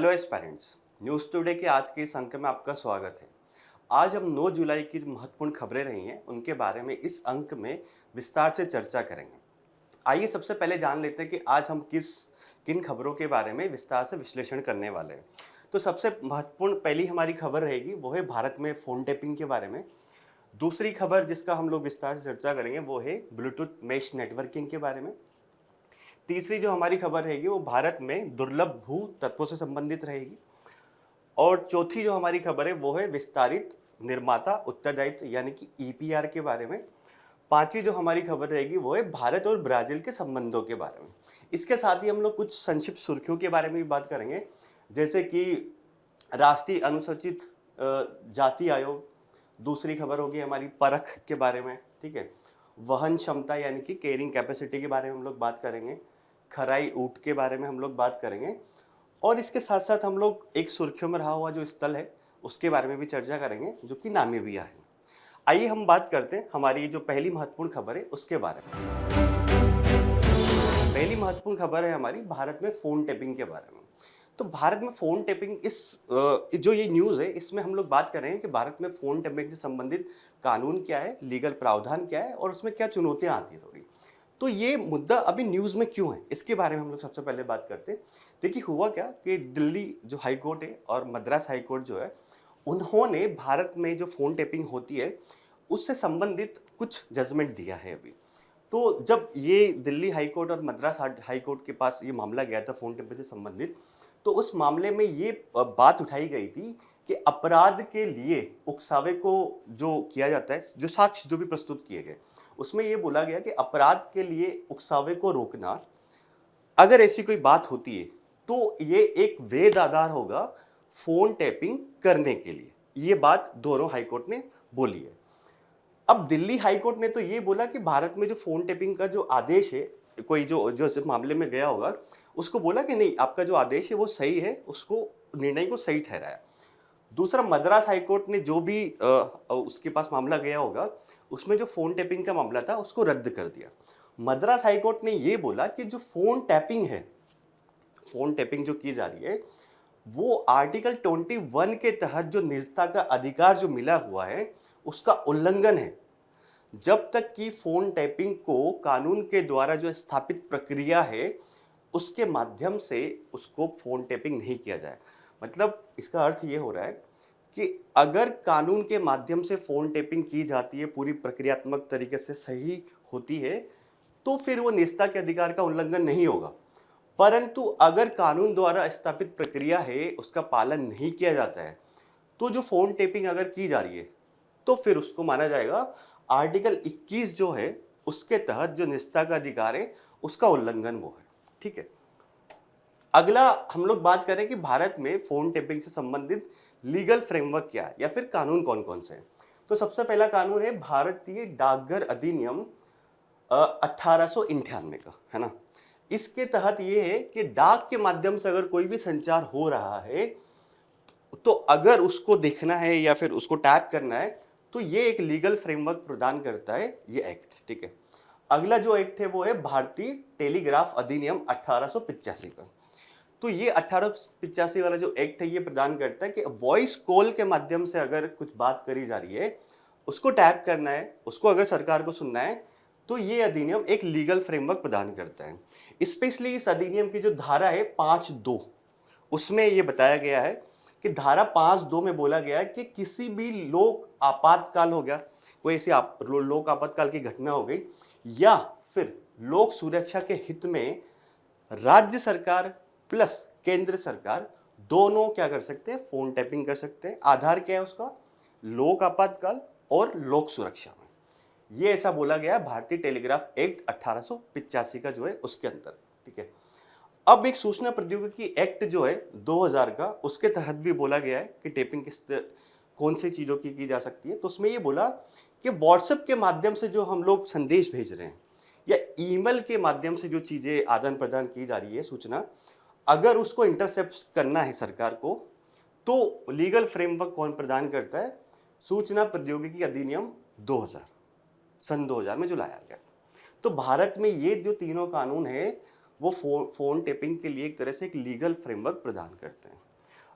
Hello aspirants, news today के आज के इस अंक में आपका स्वागत है। आज हम 9 जुलाई की जो महत्वपूर्ण खबरें रही हैं, उनके बारे में इस अंक में विस्तार से चर्चा करेंगे। आइए सबसे पहले जान लेते हैं कि आज हम किन खबरों के बारे में विस्तार से विश्लेषण करने वाले हैं। तो सबसे महत्वपूर्ण पहली हमारी खबर रहेगी, वो है भारत में फ़ोन टैपिंग के बारे में। दूसरी खबर जिसका हम लोग विस्तार से चर्चा करेंगे, वो है ब्लूटूथ मेश नेटवर्किंग के बारे में। तीसरी जो हमारी खबर रहेगी, वो भारत में दुर्लभ भू तत्वों से संबंधित रहेगी। और चौथी जो हमारी खबर है वो है विस्तारित निर्माता उत्तरदायित्व यानी कि ईपीआर के बारे में। पांचवी जो हमारी खबर रहेगी वो है भारत और ब्राजील के संबंधों के बारे में। इसके साथ ही हम लोग कुछ संक्षिप्त सुर्खियों के बारे में भी बात करेंगे, जैसे कि राष्ट्रीय अनुसूचित जाति आयोग। दूसरी खबर होगी हमारी परख के बारे में, ठीक है। वहन क्षमता यानी कि कैरिंग कैपेसिटी के बारे में हम लोग बात करेंगे। खराई ऊँट के बारे में हम लोग बात करेंगे। और इसके साथ साथ हम लोग एक सुर्खियों में रहा हुआ जो स्थल है उसके बारे में भी चर्चा करेंगे, जो कि नामीबिया है। आइए हम बात करते हैं हमारी जो पहली महत्वपूर्ण खबर है उसके बारे में। पहली महत्वपूर्ण खबर है हमारी भारत में फ़ोन टैपिंग के बारे में। तो भारत में फ़ोन टैपिंग जो ये न्यूज़ है, इसमें हम लोग बात कर रहे हैं कि भारत में फ़ोन टैपिंग से संबंधित कानून क्या है, लीगल प्रावधान क्या है और उसमें क्या चुनौतियाँ आती हैं थोड़ी। तो ये मुद्दा अभी न्यूज़ में क्यों है, इसके बारे में हम लोग सबसे पहले बात करते हैं। देखिए हुआ क्या कि दिल्ली जो हाई कोर्ट है और मद्रास हाई कोर्ट जो है, उन्होंने भारत में जो फ़ोन टैपिंग होती है, उससे संबंधित कुछ जजमेंट दिया है अभी। तो जब ये दिल्ली हाई कोर्ट और मद्रास हाई कोर्ट के पास ये मामला गया था फ़ोन टैपिंग से संबंधित, तो उस मामले में ये बात उठाई गई थी कि अपराध के लिए उकसावे को जो किया जाता है, जो साक्ष्य जो भी प्रस्तुत किए गए, उसमें ये बोला गया कि अपराध के लिए उकसावे को रोकना, अगर ऐसी कोई बात होती है, तो ये एक वैध आधार होगा फ़ोन टैपिंग करने के लिए। ये बात दोनों हाई कोर्ट ने बोली है। अब दिल्ली हाई कोर्ट ने तो ये बोला कि भारत में जो फ़ोन टैपिंग का जो आदेश है, कोई जो जो इस मामले में गया होगा, उसको बोला कि नहीं, आपका जो आदेश है वो सही है, उसको निर्णय को सही ठहराया। दूसरा मद्रास हाई कोर्ट ने जो भी उसके पास मामला गया होगा, उसमें जो फ़ोन टैपिंग का मामला था उसको रद्द कर दिया। मद्रास हाई कोर्ट ने ये बोला कि जो फ़ोन टैपिंग है, फ़ोन टैपिंग जो की जा रही है, वो आर्टिकल 21 के तहत जो निजता का अधिकार जो मिला हुआ है, उसका उल्लंघन है। जब तक कि फ़ोन टैपिंग को कानून के द्वारा जो स्थापित प्रक्रिया है, उसके माध्यम से उसको फ़ोन टैपिंग नहीं किया जाए। मतलब इसका अर्थ ये हो रहा है कि अगर कानून के माध्यम से फ़ोन टैपिंग की जाती है, पूरी प्रक्रियात्मक तरीके से सही होती है, तो फिर वो निजता के अधिकार का उल्लंघन नहीं होगा। परंतु अगर कानून द्वारा स्थापित प्रक्रिया है, उसका पालन नहीं किया जाता है, तो जो फ़ोन टैपिंग अगर की जा रही है, तो फिर उसको माना जाएगा आर्टिकल 21 जो है, उसके तहत जो निजता का अधिकार है, उसका उल्लंघन वो है। ठीक है। अगला हम लोग बात करें कि भारत में फ़ोन टैपिंग से संबंधित लीगल फ्रेमवर्क क्या है या फिर कानून कौन-कौन से हैं। तो सबसे पहला कानून है भारतीय डाकघर अधिनियम 1898 का, है ना? इसके तहत ये है कि डाक के माध्यम से अगर कोई भी संचार हो रहा है, तो अगर उसको देखना है या फिर उसको टैप करना है, तो ये एक लीगल फ्रेमवर्क प्रदान करता है ये एक्ट, ठीक है। अगला जो एक्ट है वो है भारतीय टेलीग्राफ अधिनियम 1885 का। तो ये 1885 वाला जो एक्ट है, ये प्रदान करता है कि वॉइस कॉल के माध्यम से अगर कुछ बात करी जा रही है, उसको टैप करना है, उसको अगर सरकार को सुनना है, तो ये अधिनियम एक लीगल फ्रेमवर्क प्रदान करता है। स्पेशली इस अधिनियम की जो धारा है 5(2), उसमें ये बताया गया है कि धारा 5(2) में बोला गया है कि किसी भी लोक आपातकाल हो गया, कोई ऐसी लोक आपातकाल की घटना हो गई, या फिर लोक सुरक्षा के हित में राज्य सरकार प्लस केंद्र सरकार दोनों क्या कर सकते हैं, फ़ोन टैपिंग कर सकते हैं। आधार क्या है उसका, लोक आपातकाल और लोक सुरक्षा में। ये ऐसा बोला गया है भारतीय टेलीग्राफ एक्ट 1885 का जो है उसके अंदर, ठीक है। अब एक सूचना प्रौद्योगिकी एक्ट जो है 2000 का, उसके तहत भी बोला गया है कि टैपिंग कौन सी चीज़ों की जा सकती है। तो उसमें ये बोला कि व्हाट्सएप के माध्यम से जो हम लोग संदेश भेज रहे हैं या ईमेल के माध्यम से जो चीज़ें आदान प्रदान की जा रही है सूचना, अगर उसको इंटरसेप्ट करना है सरकार को, तो लीगल फ्रेमवर्क कौन प्रदान करता है, सूचना प्रौद्योगिकी अधिनियम 2000, सन 2000 में जो लाया गया। तो भारत में ये जो तीनों कानून है, वो फ़ोन टैपिंग के लिए एक तरह से एक लीगल फ्रेमवर्क प्रदान करते हैं।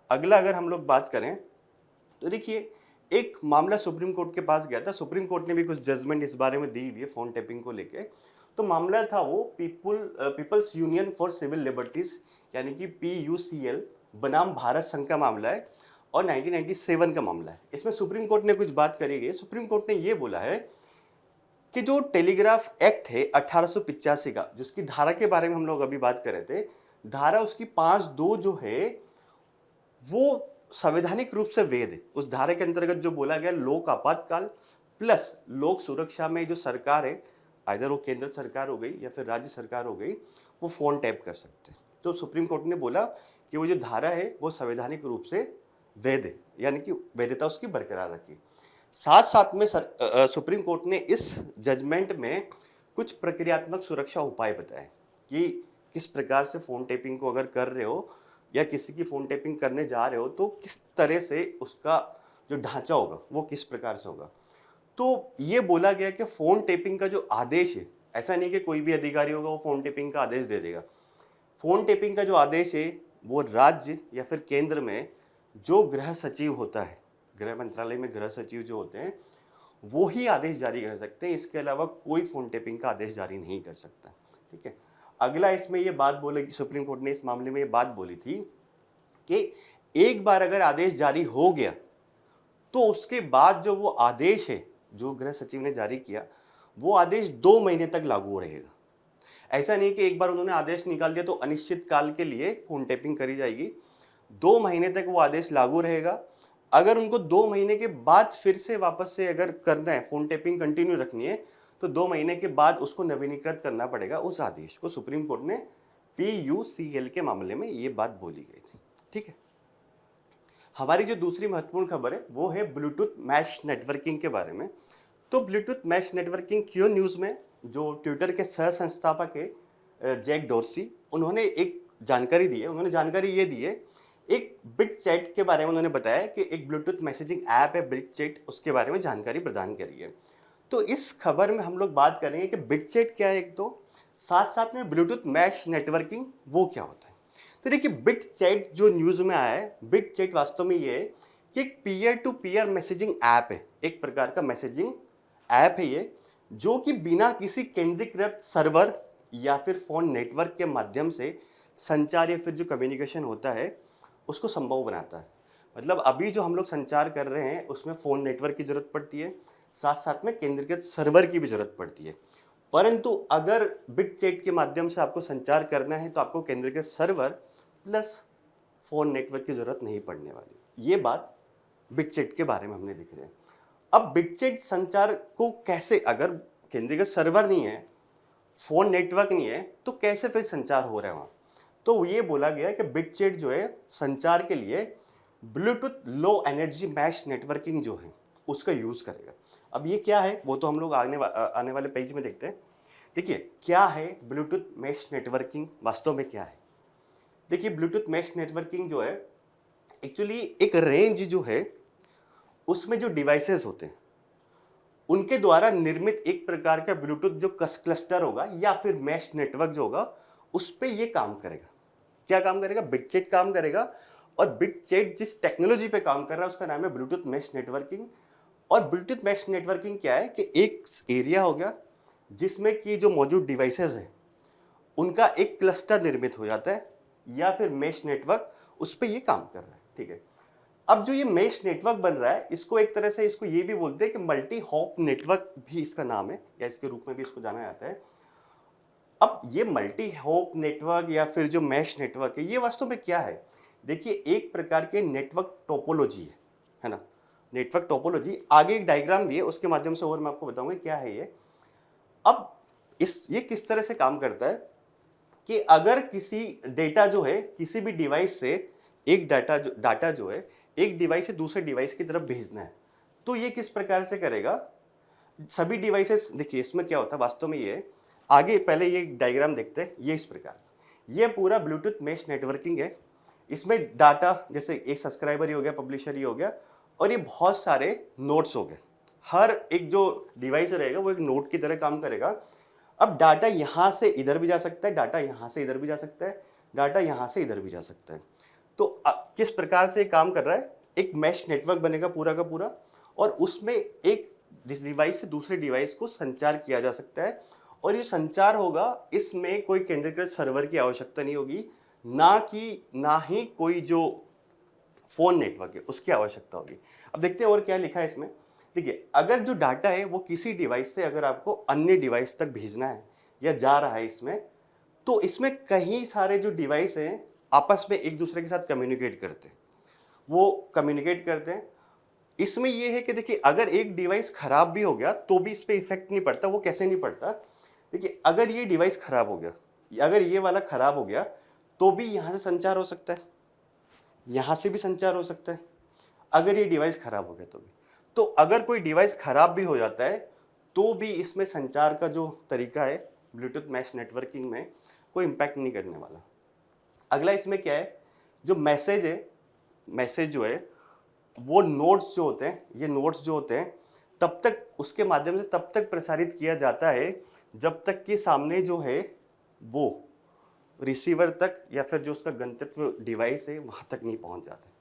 अगला अगर हम लोग बात करें तो देखिए, एक मामला सुप्रीम कोर्ट के पास गया था। सुप्रीम कोर्ट ने भी कुछ जजमेंट इस बारे में दी हुई है फोन टैपिंग को लेके। तो मामला था वो people's union for civil liberties यानी कि PUCL बनाम भारत संघ का मामला है और 1997 का मामला है। इसमें सुप्रीम कोर्ट ने कुछ बात करी गई। सुप्रीम कोर्ट ने ये बोला है कि जो टेलीग्राफ एक्ट है 1885 का, जिसकी धारा के बारे में हम लोग अभी बात कर रहे थे, धारा उसकी 5(2) जो है वो संवैधानिक रूप से वैध है। उस धारा के अंतर्गत जो बोला गया, लोक आपातकाल प्लस लोक सुरक्षा में जो सरकार है, आइदर वो केंद्र सरकार हो गई या फिर राज्य सरकार हो गई, वो फोन टैप कर सकते हैं। तो सुप्रीम कोर्ट ने बोला कि वो जो धारा है वो संवैधानिक रूप से वैध है, यानी कि वैधता उसकी बरकरार रखी। साथ साथ में सुप्रीम कोर्ट ने इस जजमेंट में कुछ प्रक्रियात्मक सुरक्षा उपाय बताए कि किस प्रकार से फोन टैपिंग को अगर कर रहे हो या किसी की फोन टैपिंग करने जा रहे हो तो किस तरह से उसका जो ढांचा होगा वो किस प्रकार से होगा। तो ये बोला गया कि फोन टैपिंग का जो आदेश है, ऐसा नहीं कि कोई भी अधिकारी होगा वो फोन टैपिंग का आदेश दे देगा। फोन टैपिंग का जो आदेश है वो राज्य या फिर केंद्र में जो गृह सचिव होता है, गृह मंत्रालय में गृह सचिव जो होते हैं, वो ही आदेश जारी कर सकते हैं। इसके अलावा कोई फोन टैपिंग का आदेश जारी नहीं कर सकता। ठीक है। अगला इसमें ये बात बोले कि सुप्रीम कोर्ट ने इस मामले में ये बात बोली थी कि एक बार अगर आदेश जारी हो गया तो उसके बाद जो वो आदेश है जो गृह सचिव ने जारी किया, वो आदेश 2 महीने तक लागू रहेगा। ऐसा नहीं कि एक बार उन्होंने आदेश निकाल दिया तो अनिश्चित काल के लिए फोन टैपिंग करी जाएगी। 2 महीने तक वो आदेश लागू रहेगा। अगर उनको 2 महीने के बाद फिर से वापस से अगर करना है, फोन टैपिंग कंटिन्यू रखनी है, तो 2 महीने के बाद उसको नवीनीकृत करना पड़ेगा उस आदेश को। सुप्रीम कोर्ट ने PUCL के मामले में ये बात बोली गई थी। ठीक है। हमारी जो दूसरी महत्वपूर्ण खबर है वो है ब्लूटूथ मैश नेटवर्किंग के बारे में। तो ब्लूटूथ मैश नेटवर्किंग क्यों न्यूज़ में, जो ट्विटर के सह संस्थापक है जैक डोर्सी, उन्होंने एक जानकारी दी है। उन्होंने जानकारी ये दी है, एक बिट चैट के बारे में उन्होंने बताया कि एक ब्लूटूथ मैसेजिंग ऐप है बिट चैट, उसके बारे में जानकारी प्रदान करी है। तो इस खबर में हम लोग बात करेंगे कि बिट चैट क्या है एक तो, साथ साथ में ब्लूटूथ मैश नेटवर्किंग वो क्या होता है। तो देखिए, बिट चैट जो न्यूज़ में आया है, बिट चैट वास्तव में ये है कि एक peer to peer messaging app है, एक प्रकार का मैसेजिंग ऐप है ये, जो कि बिना किसी केंद्रीकृत सर्वर या फिर फोन नेटवर्क के माध्यम से संचार या फिर जो कम्युनिकेशन होता है उसको संभव बनाता है। मतलब अभी जो हम लोग संचार कर रहे हैं उसमें फ़ोन नेटवर्क की ज़रूरत पड़ती है, साथ साथ में केंद्रीकृत सर्वर की भी ज़रूरत पड़ती है। परंतु अगर बिट चैट के माध्यम से आपको संचार करना है तो आपको केंद्रीकृत सर्वर प्लस फ़ोन नेटवर्क की ज़रूरत नहीं पड़ने वाली। ये बात बिट चैट के बारे में हमने दिख रहे हैं। अब बिट चैट संचार को कैसे, अगर केंद्रीकृत सर्वर नहीं है, फ़ोन नेटवर्क नहीं है, तो कैसे फिर संचार हो रहा है वहाँ। तो ये बोला गया कि बिट चैट जो है संचार के लिए Bluetooth low energy mesh networking जो है उसका यूज़ करेगा। अब ये क्या है वो तो हम लोग आने वाले पेज में देखते हैं। देखिए, क्या है ब्लूटूथ मैश नेटवर्किंग, वास्तव में क्या है। देखिए, ब्लूटूथ मैश नेटवर्किंग जो है एक्चुअली एक रेंज जो है उसमें जो डिवाइसेस होते हैं उनके द्वारा निर्मित एक प्रकार का ब्लूटूथ जो क्लस्टर होगा या फिर मैश नेटवर्क जो होगा उस पर ये काम करेगा। क्या काम करेगा? बिट चैट काम करेगा। और बिट चैट जिस टेक्नोलॉजी पे काम कर रहा है उसका नाम है ब्लूटूथ मैश नेटवर्किंग। और ब्लूटूथ मैश नेटवर्किंग क्या है कि एक एरिया हो गया जिसमें कि जो मौजूद डिवाइसेस हैं उनका एक क्लस्टर निर्मित हो जाता है या फिर मैश नेटवर्क उस पर ये काम कर रहा है। ठीक है। अब जो ये मैश नेटवर्क बन रहा है इसको एक तरह से इसको ये भी बोलते हैं कि मल्टी हॉप नेटवर्क भी इसका नाम है, या इसके रूप में भी इसको जाना जाता है। अब ये मल्टी हॉप नेटवर्क या फिर जो मैश नेटवर्क है ये वास्तव में क्या है। देखिए, एक प्रकार के नेटवर्क टोपोलॉजी है ना, नेटवर्क टोपोलॉजी। आगे एक डायग्राम भी है उसके माध्यम से और मैं आपको बताऊंगा क्या है ये। अब ये किस तरह से काम करता है कि अगर किसी डेटा जो है किसी भी डिवाइस से एक डाटा जो है एक डिवाइस से दूसरे डिवाइस की तरफ भेजना है, तो ये किस प्रकार से करेगा। सभी डिवाइसेस, देखिए इसमें क्या होता है वास्तव में ये, आगे पहले ये डायग्राम देखते हैं। ये इस प्रकार, ये पूरा ब्लूटूथ मैश नेटवर्किंग है। इसमें डाटा जैसे एक सब्सक्राइबर ही हो गया, पब्लिशर ही हो गया, और ये बहुत सारे नोड्स हो गए। हर एक जो डिवाइस रहेगा वो एक नोड की तरह काम करेगा। अब डाटा यहाँ से इधर भी जा सकता है, डाटा यहाँ से इधर भी जा सकता है, डाटा यहाँ से इधर भी जा सकता है। तो किस प्रकार से काम कर रहा है, एक मैश नेटवर्क बनेगा पूरा का पूरा, और उसमें एक डिवाइस से दूसरे डिवाइस को संचार किया जा सकता है। और ये संचार होगा, इसमें कोई केंद्रीकृत सर्वर की आवश्यकता नहीं होगी, ना ही कोई जो फोन नेटवर्क है उसकी आवश्यकता होगी। अब देखते हैं और क्या लिखा है इसमें। देखिए, अगर जो डाटा है वो किसी डिवाइस से अगर आपको अन्य डिवाइस तक भेजना है या जा रहा है इसमें, तो इसमें कई सारे जो डिवाइस हैं आपस में एक दूसरे के साथ कम्युनिकेट करते हैं, वो कम्युनिकेट करते हैं। इसमें ये है कि देखिए, अगर एक डिवाइस खराब भी हो गया तो भी इस पर इफेक्ट नहीं पड़ता। वो कैसे नहीं पड़ता? देखिए, अगर ये डिवाइस खराब हो गया, अगर ये वाला खराब हो गया, तो भी यहाँ से संचार हो सकता है, यहाँ से भी संचार हो सकता है, अगर ये डिवाइस खराब हो गया तो भी। तो अगर कोई डिवाइस खराब भी हो जाता है तो भी इसमें संचार का जो तरीका है ब्लूटूथ मैश नेटवर्किंग में कोई इम्पैक्ट नहीं करने वाला। अगला इसमें क्या है, जो मैसेज है, मैसेज जो है वो नोट्स जो होते हैं, ये नोट्स जो होते हैं तब तक उसके माध्यम से तब तक प्रसारित किया जाता है जब तक कि सामने जो है वो रिसीवर तक या फिर जो उसका गंतव्य डिवाइस है वहाँ तक नहीं पहुँच जाता।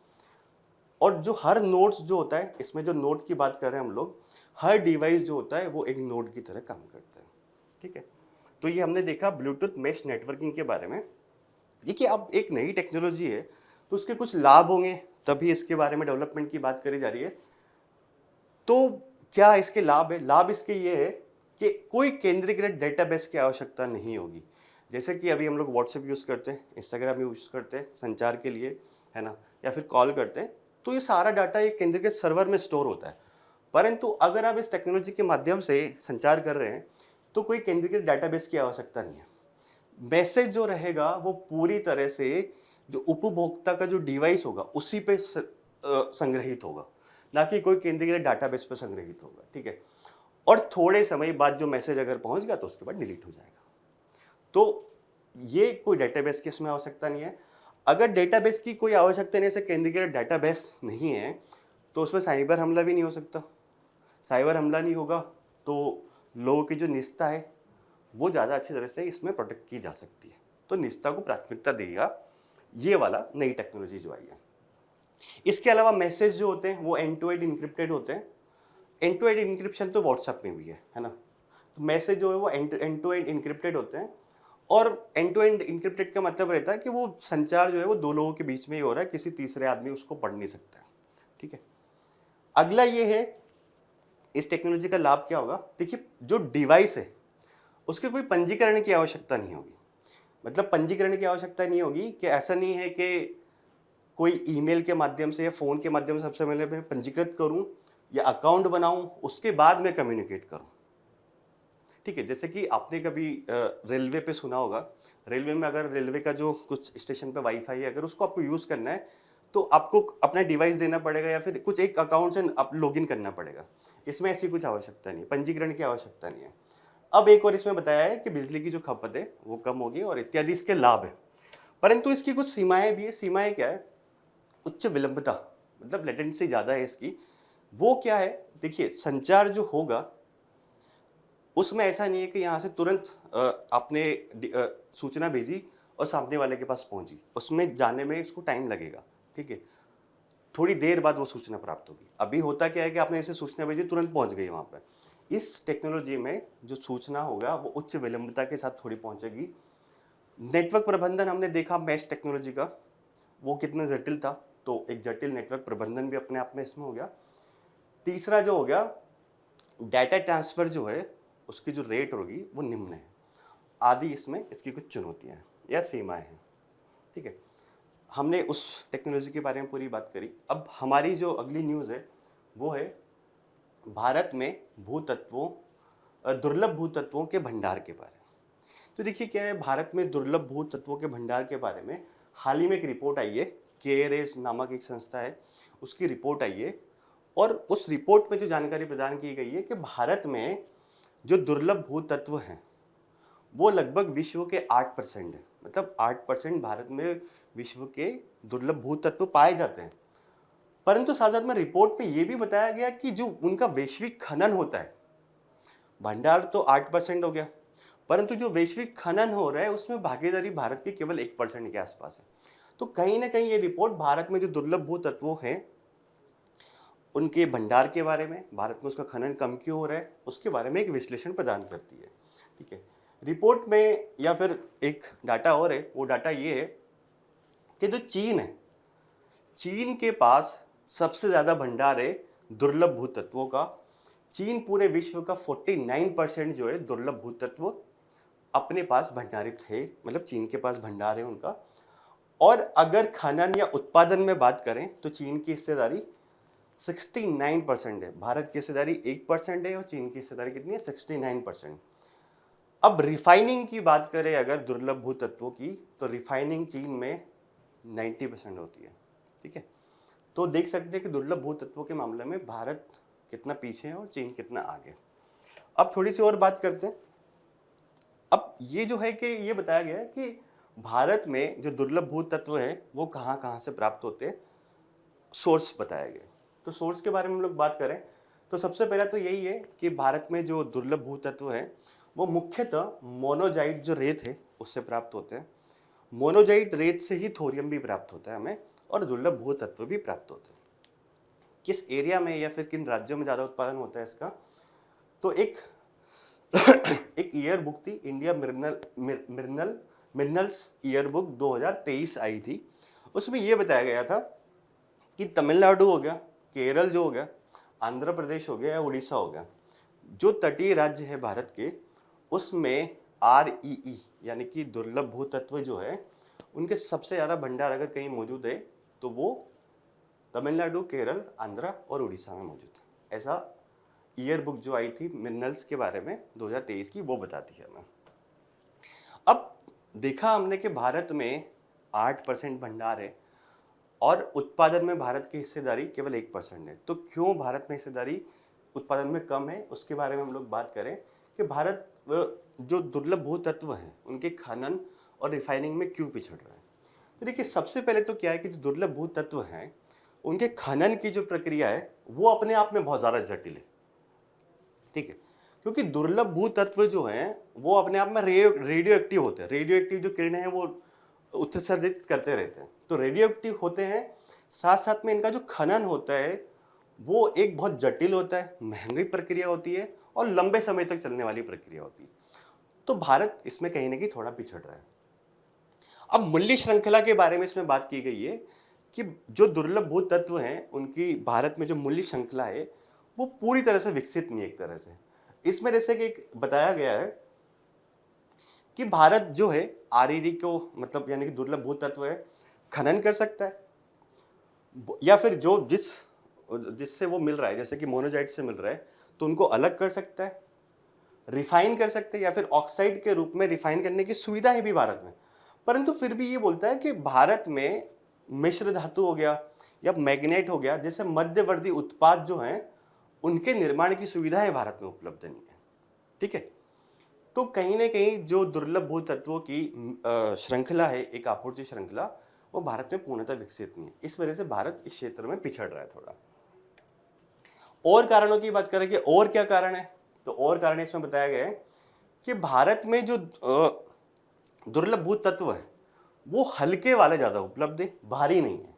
और जो हर नोट्स जो होता है, इसमें जो नोट की बात कर रहे हैं हम लोग, हर डिवाइस जो होता है वो एक नोड की तरह काम करता है। ठीक है, तो ये हमने देखा ब्लूटूथ मैश नेटवर्किंग के बारे में। देखिए, अब एक नई टेक्नोलॉजी है तो उसके कुछ लाभ होंगे, तभी इसके बारे में डेवलपमेंट की बात करी जा रही है। तो क्या इसके लाभ है? लाभ इसके ये है कि कोई केंद्रीकृत डेटाबेस की आवश्यकता नहीं होगी। जैसे कि अभी हम लोग व्हाट्सएप यूज़ करते हैं, इंस्टाग्राम यूज़ करते हैं संचार के लिए, है ना, या फिर कॉल करते हैं, तो ये सारा डाटा एक केंद्रीकृत सर्वर में स्टोर होता है। परंतु अगर आप इस टेक्नोलॉजी के माध्यम से संचार कर रहे हैं तो कोई केंद्रीकृत डेटाबेस की आवश्यकता नहीं है। मैसेज जो रहेगा वो पूरी तरह से जो उपभोक्ता का जो डिवाइस होगा उसी पे संग्रहित होगा, ना कि कोई केंद्रीकृत डाटाबेस पे संग्रहित होगा। ठीक है, और थोड़े समय बाद जो मैसेज अगर पहुंच गया तो उसके बाद डिलीट हो जाएगा। तो ये कोई डेटाबेस की इसमें आवश्यकता नहीं है। अगर डेटाबेस की कोई आवश्यकता नहीं, से केंद्रीकृत डेटाबेस नहीं है, तो उसमें साइबर हमला भी नहीं हो सकता। साइबर हमला नहीं होगा तो लोगों की जो निजता है वो ज़्यादा अच्छी तरह से इसमें प्रोटेक्ट की जा सकती है। तो निजता को प्राथमिकता देगा ये वाला नई टेक्नोलॉजी जो आई है। इसके अलावा मैसेज जो होते हैं वो एंड टू एंड इनक्रिप्टेड होते हैं। एंड टू एंड इनक्रिप्शन तो व्हाट्सएप में भी है ना। तो मैसेज जो है वो एंड टू एंड इनक्रिप्टेड होते हैं, और एंड टू एंड इनक्रिप्टेड का मतलब रहता है कि वो संचार जो है वो दो लोगों के बीच में ही हो रहा है, किसी तीसरे आदमी उसको पढ़ नहीं सकता है। ठीक है, अगला ये है, इस टेक्नोलॉजी का लाभ क्या होगा। देखिए, जो डिवाइस है उसके कोई पंजीकरण की आवश्यकता नहीं होगी। मतलब पंजीकरण की आवश्यकता नहीं होगी कि ऐसा नहीं है कि कोई ईमेल के माध्यम से या फ़ोन के माध्यम से सबसे पहले मैं पंजीकृत करूं या अकाउंट बनाऊं, उसके बाद मैं कम्युनिकेट करूं। ठीक है, जैसे कि आपने कभी रेलवे पे सुना होगा, रेलवे में अगर रेलवे का जो कुछ स्टेशन पे वाईफाई है, अगर उसको आपको यूज़ करना है तो आपको अपना डिवाइस देना पड़ेगा या फिर कुछ एक अकाउंट से आप लॉगिन करना पड़ेगा। इसमें ऐसी कुछ आवश्यकता नहीं है, पंजीकरण की आवश्यकता नहीं है। अब एक और इसमें बताया है कि बिजली की जो खपत है वो कम होगी और इत्यादि इसके लाभ है। परंतु इसकी कुछ सीमाएं भी है। सीमाएं क्या है? उच्च विलंबता, मतलब लेटेंसी ज़्यादा है इसकी। वो क्या है? देखिए, संचार जो होगा उसमें ऐसा नहीं है कि यहाँ से तुरंत आपने सूचना भेजी और सामने वाले के पास पहुंची। उसमें जाने में इसको टाइम लगेगा। ठीक है, थोड़ी देर बाद वो सूचना प्राप्त होगी। अभी होता क्या है कि आपने ऐसे सूचना भेजी, तुरंत पहुंच गई वहाँ पर। इस टेक्नोलॉजी में जो सूचना होगा वो उच्च विलंबता के साथ थोड़ी पहुंचेगी। नेटवर्क प्रबंधन हमने देखा मैश टेक्नोलॉजी का, वो कितना जटिल था, तो एक जटिल नेटवर्क प्रबंधन भी अपने आप में इसमें हो गया। तीसरा जो हो गया, डाटा ट्रांसफर जो है उसकी जो रेट होगी वो निम्न है। आदि इसमें इसकी कुछ चुनौतियां हैं या सीमाएं हैं। ठीक है, हमने उस टेक्नोलॉजी के बारे में पूरी बात करी। अब हमारी जो अगली न्यूज़ है वो है भारत में भूतत्वों, दुर्लभ भूतत्वों के भंडार के बारे में। तो देखिए क्या है, भारत में दुर्लभ भूतत्वों के भंडार के बारे में हाल ही में एक रिपोर्ट आई है, केयरेस नामक एक संस्था है, उसकी रिपोर्ट आई है। और उस रिपोर्ट में जो जानकारी प्रदान की गई है कि भारत में जो दुर्लभ भूतत्व हैं वो लगभग विश्व के 8% है। मतलब 8% भारत में विश्व के दुर्लभ भूतत्व पाए जाते हैं। परंतु साथ साथ में रिपोर्ट में ये भी बताया गया कि जो उनका वैश्विक खनन होता है, भंडार तो 8% हो गया, परंतु जो वैश्विक खनन हो रहा है उसमें भागीदारी भारत की केवल 1% के आसपास है। तो कहीं ना कहीं ये रिपोर्ट भारत में जो दुर्लभ भू तत्वों हैं उनके भंडार के बारे में, भारत में उसका खनन कम क्यों हो रहा है, उसके बारे में एक विश्लेषण प्रदान करती है। ठीक है, रिपोर्ट में या फिर एक डाटा और है, वो डाटा ये है कि जो चीन है, चीन के पास सबसे ज़्यादा भंडार है दुर्लभ भू तत्वों का। चीन पूरे विश्व का 49% जो है दुर्लभ भू तत्व अपने पास भंडारित है, मतलब चीन के पास भंडार है उनका। और अगर खनन या उत्पादन में बात करें तो चीन की हिस्सेदारी 69% है, भारत की हिस्सेदारी 1% है और चीन की हिस्सेदारी कितनी है, 69%। अब रिफाइनिंग की बात करें अगर दुर्लभ भू तत्वों की, तो रिफाइनिंग चीन में 90% होती है। ठीक है, तो देख सकते हैं कि दुर्लभ भू तत्वों के मामले में भारत कितना पीछे है और चीन कितना आगे। अब थोड़ी सी और बात करते हैं। अब ये जो है कि ये बताया गया है कि भारत में जो दुर्लभ भू तत्व है वो कहाँ कहाँ से प्राप्त होते हैं, सोर्स बताया गया। तो सोर्स के बारे में हम लोग बात करें तो सबसे पहला तो यही है कि भारत में जो दुर्लभ भू तत्व है वो मुख्यतः मोनोजाइट जो रेत है उससे प्राप्त होते हैं। मोनोजाइट रेत से ही थोरियम भी प्राप्त होता है हमें, और दुर्लभ भू तत्व भी प्राप्त होते हैं। किस एरिया में या फिर किन राज्यों में ज़्यादा उत्पादन होता है इसका, तो एक एक ईयर बुक थी, इंडिया मिनरल्स ईयर बुक 2023 आई थी। उसमें ये बताया गया था कि तमिलनाडु हो गया, केरल जो हो गया, आंध्र प्रदेश हो गया या उड़ीसा हो गया, जो तटीय राज्य है भारत के, उसमें REE यानी कि दुर्लभ भू तत्व जो है उनके सबसे ज़्यादा भंडार अगर कहीं मौजूद है तो वो तमिलनाडु, केरल, आंध्र और उड़ीसा में मौजूद है। ऐसा ईयर बुक जो आई थी मिनरल्स के बारे में 2023 की, वो बताती है हमें। अब देखा हमने कि भारत में 8% भंडार है और उत्पादन में भारत की हिस्सेदारी केवल 1% है। तो क्यों भारत में हिस्सेदारी उत्पादन में कम है, उसके बारे में हम लोग बात करें कि भारत जो दुर्लभ भू तत्व हैं उनके खनन और रिफाइनिंग में क्यों पिछड़ रहा है। तो देखिए, सबसे पहले तो क्या है कि जो दुर्लभ भू तत्व हैं उनके खनन की जो प्रक्रिया है वो अपने आप में बहुत ज़्यादा जटिल है। ठीक है, क्योंकि दुर्लभ भू तत्व जो हैं वो अपने आप में रेडियो एक्टिव होते हैं। रेडियो एक्टिव जो किरणें हैं वो उत्सर्जित करते रहते हैं, तो रेडियो एक्टिव होते हैं। साथ साथ में इनका जो खनन होता है वो एक बहुत जटिल होता है, महंगी प्रक्रिया होती है और लंबे समय तक चलने वाली प्रक्रिया होती है। तो भारत इसमें कहीं ना कहीं थोड़ा पिछड़ रहा है। अब मूल्य श्रृंखला के बारे में इसमें बात की गई है कि जो दुर्लभ भू तत्व हैं उनकी भारत में जो मूल्य श्रृंखला है वो पूरी तरह से विकसित नहीं है एक तरह से। इसमें जैसे कि एक बताया गया है कि भारत जो है REE को, मतलब यानी कि दुर्लभ भू तत्व है, खनन कर सकता है या फिर जो जिससे वो मिल रहा है, जैसे कि मोनोजाइट से मिल रहा है तो उनको अलग कर सकता है, रिफाइन कर सकते हैं या फिर ऑक्साइड के रूप में रिफाइन करने की सुविधा है भी भारत में। परंतु फिर भी ये बोलता है कि भारत में मिश्र धातु हो गया या मैग्नेट हो गया जैसे मध्यवर्ती उत्पाद जो हैं उनके निर्माण की सुविधाएं भारत में उपलब्ध नहीं है। ठीक है, तो कहीं ना कहीं जो दुर्लभ भू तत्वों की श्रृंखला है, एक आपूर्ति श्रृंखला, वो भारत में पूर्णतः विकसित नहीं है। इस वजह से भारत इस क्षेत्र में पिछड़ रहा है थोड़ा। और कारणों की बात करें कि और क्या कारण है, तो और कारण इसमें बताया गया है कि भारत में जो दुर्लभ भू तत्व है वो हल्के वाले ज़्यादा उपलब्ध है, भारी नहीं है।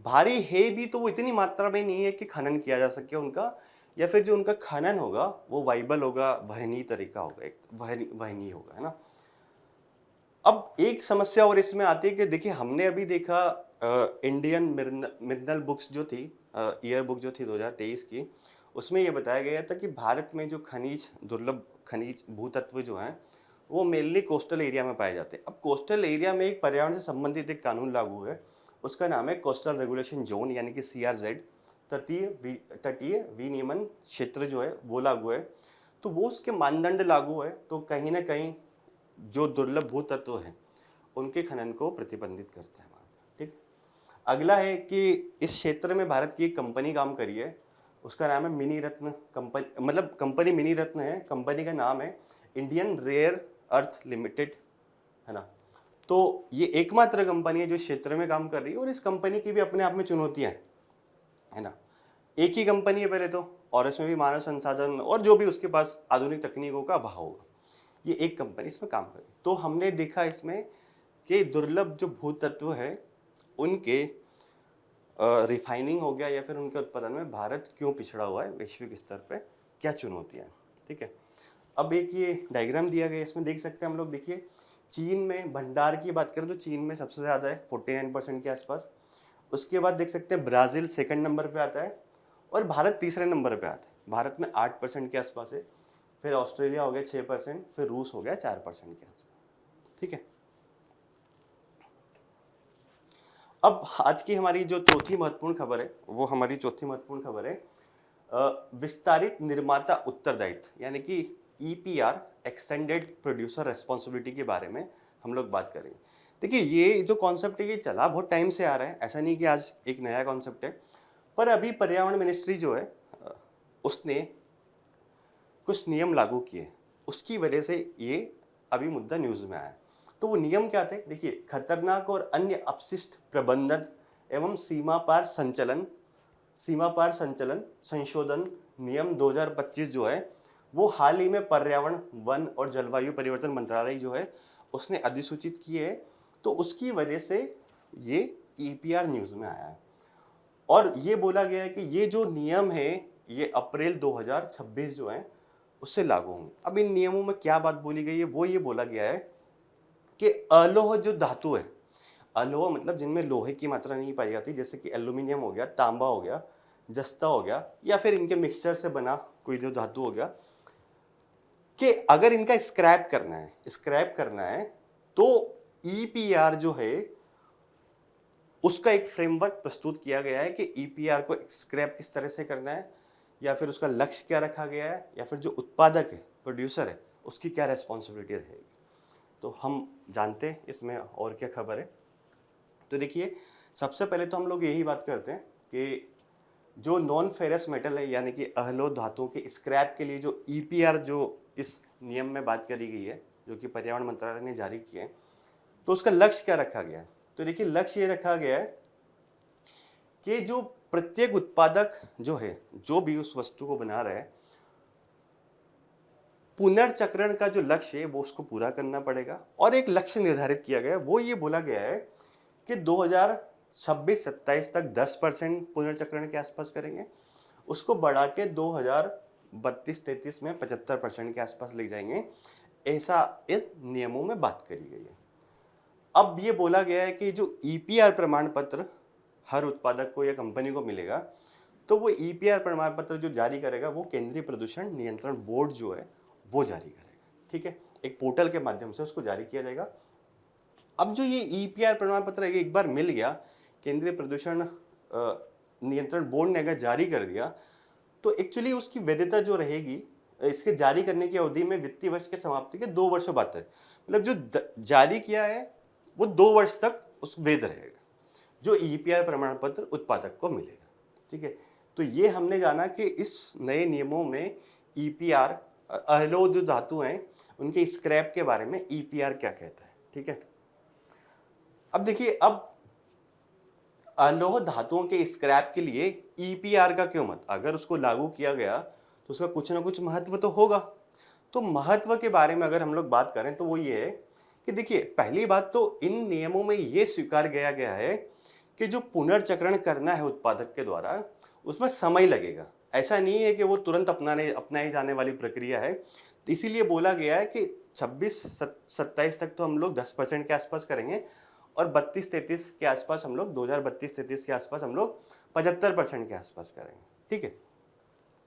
भारी है भी तो वो इतनी मात्रा में नहीं है कि खनन किया जा सके उनका, या फिर जो उनका खनन होगा वो वाइबल होगा, वहनीय तरीका होगा, एक वहनीय होगा, है ना। अब एक समस्या और इसमें आती है कि देखिए, हमने अभी देखा इंडियन मिनरल बुक्स जो थी, ईयर बुक जो थी 2023 की, उसमें ये बताया गया था कि भारत में जो दुर्लभ खनिज भूतत्व जो हैं वो मेनली कोस्टल एरिया में पाए जाते हैं। अब कोस्टल एरिया में एक पर्यावरण से संबंधित एक कानून लागू है, उसका नाम है कोस्टल रेगुलेशन जोन यानी कि CRZ, तटीय विनियमन क्षेत्र जो है वो लागू है। तो वो उसके मानदंड लागू है, तो कहीं ना कहीं जो दुर्लभ भू तत्व हैं उनके खनन को प्रतिबंधित करते हैं वहाँ पे। ठीक, अगला है कि इस क्षेत्र में भारत की एक कंपनी काम करी है, उसका नाम है मिनी रत्न कंपनी, मतलब कंपनी मिनी रत्न है, कंपनी का नाम है इंडियन रेयर अर्थ लिमिटेड, है ना। तो ये एकमात्र कंपनी है जो क्षेत्र में काम कर रही है और इस कंपनी की भी अपने आप में चुनौतियाँ हैं, है ना। एक ही कंपनी है पहले तो, और इसमें भी मानव संसाधन और जो भी उसके पास आधुनिक तकनीकों का अभाव होगा। ये एक कंपनी इसमें काम करे। तो हमने देखा इसमें कि दुर्लभ जो भूतत्व है उनके रिफाइनिंग हो गया या फिर उनके उत्पादन में भारत क्यों पिछड़ा हुआ है वैश्विक स्तर पे, क्या चुनौतियाँ हैं। ठीक है, अब एक ये डायग्राम दिया गया है, इसमें देख सकते हैं हम लोग। देखिए चीन में भंडार की बात करें तो चीन में सबसे ज़्यादा है 49% के आसपास। उसके बाद देख सकते हैं ब्राज़ील सेकंड नंबर पे आता है और भारत तीसरे नंबर पे आता है। भारत में 8% के आसपास है, फिर ऑस्ट्रेलिया हो गया 6%, फिर रूस हो गया 4% के आसपास। ठीक है, अब आज की हमारी जो चौथी महत्वपूर्ण खबर है, वो हमारी चौथी महत्वपूर्ण खबर है विस्तारित निर्माता उत्तरदायित्व यानी कि ईपीआर, एक्सटेंडेड प्रोड्यूसर रेस्पॉन्सिबिलिटी के बारे में हम लोग बात करेंगे। देखिए ये जो कॉन्सेप्ट है ये चला बहुत टाइम से आ रहा है, ऐसा नहीं कि आज एक नया कॉन्सेप्ट है, पर अभी पर्यावरण मिनिस्ट्री जो है उसने कुछ नियम लागू किए, उसकी वजह से ये अभी मुद्दा न्यूज़ में आया है। तो वो नियम क्या थे? देखिए खतरनाक और अन्य अपशिष्ट प्रबंधन एवं सीमा पार संचलन संशोधन नियम 2025 जो है वो हाल ही में पर्यावरण, वन और जलवायु परिवर्तन मंत्रालय जो है उसने अधिसूचित किए है। तो उसकी वजह से ये ईपीआर न्यूज़ में आया है और ये बोला गया है कि ये जो नियम है ये अप्रैल 2026 जो है उससे लागू होंगे। अब इन नियमों में क्या बात बोली गई है, वो ये बोला गया है कि अलोह जो धातु है, अलोह मतलब जिनमें लोहे की मात्रा नहीं पाई जाती, जैसे कि एल्यूमिनियम हो गया, तांबा हो गया, जस्ता हो गया या फिर इनके मिक्सचर से बना कोई जो धातु हो गया, कि अगर इनका स्क्रैप करना है तो ईपीआर जो है उसका एक फ्रेमवर्क प्रस्तुत किया गया है कि ईपीआर को स्क्रैप किस तरह से करना है या फिर उसका लक्ष्य क्या रखा गया है या फिर जो उत्पादक है, प्रोड्यूसर है, उसकी क्या रेस्पॉन्सिबिलिटी रहेगी। तो हम जानते हैं इसमें और क्या खबर है। तो देखिए सबसे पहले तो हम लोग यही बात करते हैं कि जो नॉन फेरस मेटल है यानी कि अलोह धातुओं के स्क्रैप के लिए जो ईपीआर जो इस नियम में बात करी गई है, जो कि पर्यावरण मंत्रालय ने जारी किया है, तो उसका लक्ष्य क्या रखा गया है? तो देखिए लक्ष्य ये रखा गया है कि जो प्रत्येक उत्पादक जो है, जो भी उस वस्तु को बना रहा है, पुनर्चक्रण का जो लक्ष्य है वो उसको पूरा करना पड़ेगा। और एक लक्ष्य निर्धारित किया गया है, वो ये बोला गया है कि 2026-27 तक 10% पुनर्चक्रण के आसपास करेंगे, उसको बढ़ा के 2032-33 में 75% के आसपास ले जाएंगे, ऐसा इन नियमों में बात करी गई है। अब ये बोला गया है कि जो ईपीआर प्रमाण पत्र हर उत्पादक को या कंपनी को मिलेगा, तो वो ईपीआर प्रमाण पत्र जो जारी करेगा वो केंद्रीय प्रदूषण नियंत्रण बोर्ड जो है वो जारी करेगा। ठीक है, एक पोर्टल के माध्यम से उसको जारी किया जाएगा। अब जो ये ईपीआर प्रमाण पत्र एक बार मिल गया, केंद्रीय प्रदूषण नियंत्रण बोर्ड ने अगर जारी कर दिया, तो एक्चुअली उसकी वैधता जो रहेगी इसके जारी करने की अवधि में वित्तीय वर्ष के समाप्ति के 2 वर्षों बाद तक, मतलब जो जारी किया है वो 2 वर्ष तक उस वैध रहेगा जो ईपीआर प्रमाण पत्र उत्पादक को मिलेगा। ठीक है, तो ये हमने जाना कि इस नए नियमों में ईपीआर, अलोह जो धातु हैं उनके स्क्रैप के बारे में ईपीआर क्या कहता है। ठीक है, अब देखिए, अब अलोह धातुओं के स्क्रैप के लिए ईपीआर का क्यों मत, अगर उसको लागू किया गया तो उसका कुछ ना कुछ महत्व तो होगा। तो महत्व के बारे में अगर हम लोग बात करें तो वो ये है कि देखिए पहली बात तो इन नियमों में ये स्वीकार किया गया है कि जो पुनर्चक्रण करना है उत्पादक के द्वारा उसमें समय लगेगा। ऐसा नहीं है कि वो तुरंत अपनाई जाने वाली प्रक्रिया है। तो इसीलिए बोला गया है कि 26-27 तक तो हम लोग 10% के आसपास करेंगे और 32-33 के आसपास हम लोग 2032-33 के आसपास हम लोग 75% के आसपास करेंगे। ठीक है,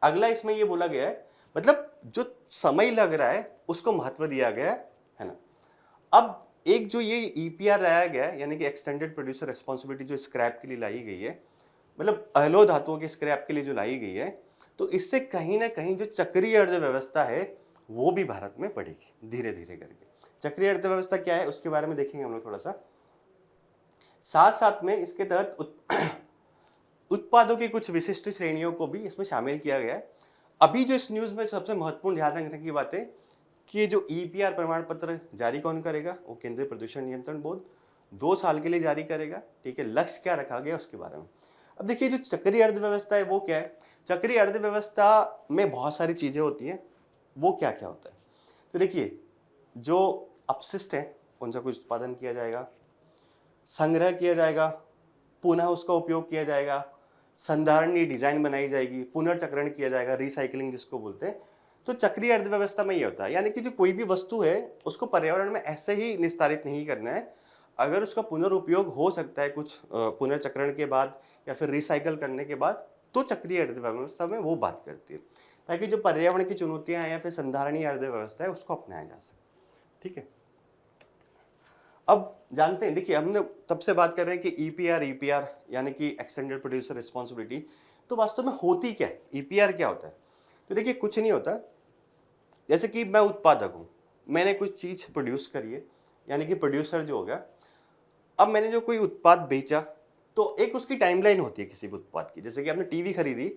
अगला इसमें ये बोला गया है, मतलब जो समय लग रहा है उसको महत्व दिया गया है ना। अब एक जो ये ईपीआर लाया गया है यानी कि एक्सटेंडेड प्रोड्यूसर रिस्पॉन्सिबिलिटी जो स्क्रैप के लिए लाई गई है, मतलब अलोह धातुओं के स्क्रैप के लिए जो लाई गई है, तो इससे कहीं ना कहीं जो चक्रीय अर्थव्यवस्था है वो भी भारत में बढ़ेगी धीरे धीरे करके। चक्रीय अर्थव्यवस्था क्या है उसके बारे में देखेंगे हम लोग थोड़ा सा। साथ साथ में इसके तहत उत्पादों की कुछ विशिष्ट श्रेणियों को भी इसमें शामिल किया गया है। अभी जो इस न्यूज़ में सबसे महत्वपूर्ण ध्यान रखने की बात है कि जो ईपीआर प्रमाण पत्र जारी कौन करेगा, वो केंद्रीय प्रदूषण नियंत्रण बोर्ड 2 साल के लिए जारी करेगा। ठीक है, लक्ष्य क्या रखा गया उसके बारे में। अब देखिए जो चक्रीय अर्थव्यवस्था है वो क्या है। चक्रीय अर्थव्यवस्था में बहुत सारी चीज़ें होती हैं, वो क्या क्या होता है। तो देखिए जो अपशिष्ट है कौन सा कुछ उत्पादन किया जाएगा, संग्रह किया जाएगा, पुनः उसका उपयोग किया जाएगा, संधारणीय डिजाइन बनाई जाएगी, पुनर्चक्रण किया जाएगा, रिसाइकलिंग जिसको बोलते हैं। तो चक्रीय अर्थव्यवस्था में ये होता है, यानी कि जो कोई भी वस्तु है उसको पर्यावरण में ऐसे ही निस्तारित नहीं करना है। अगर उसका पुनर्उपयोग हो सकता है कुछ पुनर्चक्रण के बाद या फिर रिसाइकल करने के बाद, तो चक्रीय अर्थव्यवस्था में वो बात करती है, ताकि जो पर्यावरण की चुनौतियां हैं या फिर संधारणीय अर्थव्यवस्था है उसको अपनाया जा सके। ठीक है, अब जानते हैं, देखिए हमने तब से बात कर रहे हैं कि ईपीआर यानी कि एक्सटेंडेड प्रोड्यूसर रिस्पॉन्सिबिलिटी, तो वास्तव में होती क्या है, ईपीआर क्या होता है? तो देखिए कुछ नहीं होता, जैसे कि मैं उत्पादक हूँ, मैंने कुछ चीज़ प्रोड्यूस करी है, यानी कि प्रोड्यूसर जो हो गया। अब मैंने जो कोई उत्पाद बेचा, तो एक उसकी टाइमलाइन होती है किसी भी उत्पाद की। जैसे कि आपने टीवी खरीदी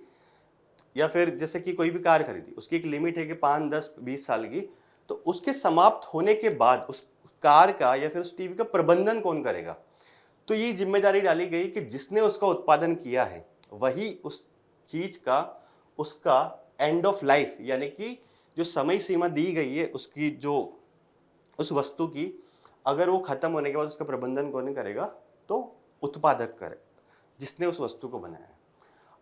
या फिर जैसे कि कोई भी कार खरीदी, उसकी एक लिमिट है कि 5, 10, 20 साल की। तो उसके समाप्त होने के बाद उस कार का या फिर उस टीवी का प्रबंधन कौन करेगा? तो ये जिम्मेदारी डाली गई कि जिसने उसका उत्पादन किया है वही उस चीज का उसका एंड ऑफ लाइफ, यानी कि जो समय सीमा दी गई है उसकी, जो उस वस्तु की, अगर वो खत्म होने के बाद उसका प्रबंधन कौन करेगा? तो उत्पादक करे, जिसने उस वस्तु को बनाया है।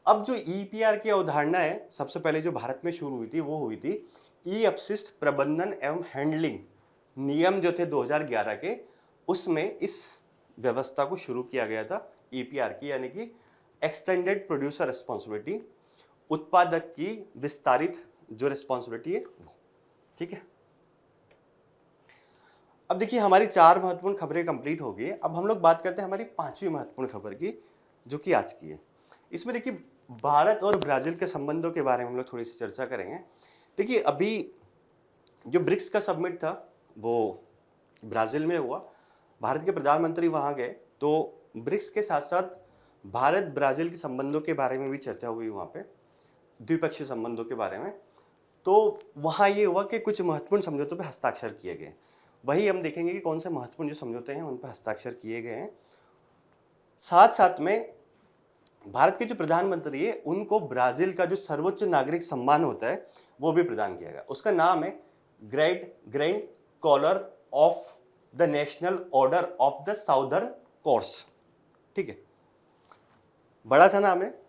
अब जो ईपीआर की अवधारणा है, सबसे पहले जो भारत में शुरू हुई थी वो हुई थी ई अपशिष्ट प्रबंधन एवं हैंडलिंग नियम जो थे 2011 के, उसमें इस व्यवस्था को शुरू किया गया था ईपीआर की, यानी कि एक्सटेंडेड प्रोड्यूसर रिस्पॉन्सिबिलिटी, उत्पादक की विस्तारित जो रिस्पॉन्सिबिलिटी है वो। ठीक है, अब देखिए हमारी 4 महत्वपूर्ण खबरें कंप्लीट हो गई। अब हम लोग बात करते हैं हमारी 5वीं महत्वपूर्ण खबर की, जो कि आज की है। इसमें देखिए भारत और ब्राजील के संबंधों के बारे में हम लोग थोड़ी सी चर्चा करेंगे। देखिए अभी जो ब्रिक्स का समिट था वो ब्राजील में हुआ, भारत के प्रधानमंत्री वहाँ गए, तो ब्रिक्स के साथ साथ भारत ब्राजील के संबंधों के बारे में भी चर्चा हुई वहाँ पे, द्विपक्षीय संबंधों के बारे में। तो वहाँ ये हुआ कि कुछ महत्वपूर्ण समझौतों पे हस्ताक्षर किए गए। वही हम देखेंगे कि कौन से महत्वपूर्ण जो समझौते हैं उन पर हस्ताक्षर किए गए हैं। साथ साथ में भारत के जो प्रधानमंत्री है उनको ब्राजील का जो सर्वोच्च नागरिक सम्मान होता है वो भी प्रदान किया गया। उसका नाम है grand collar of the national order of the southern cross. ठीक है, बड़ा सा नाम है।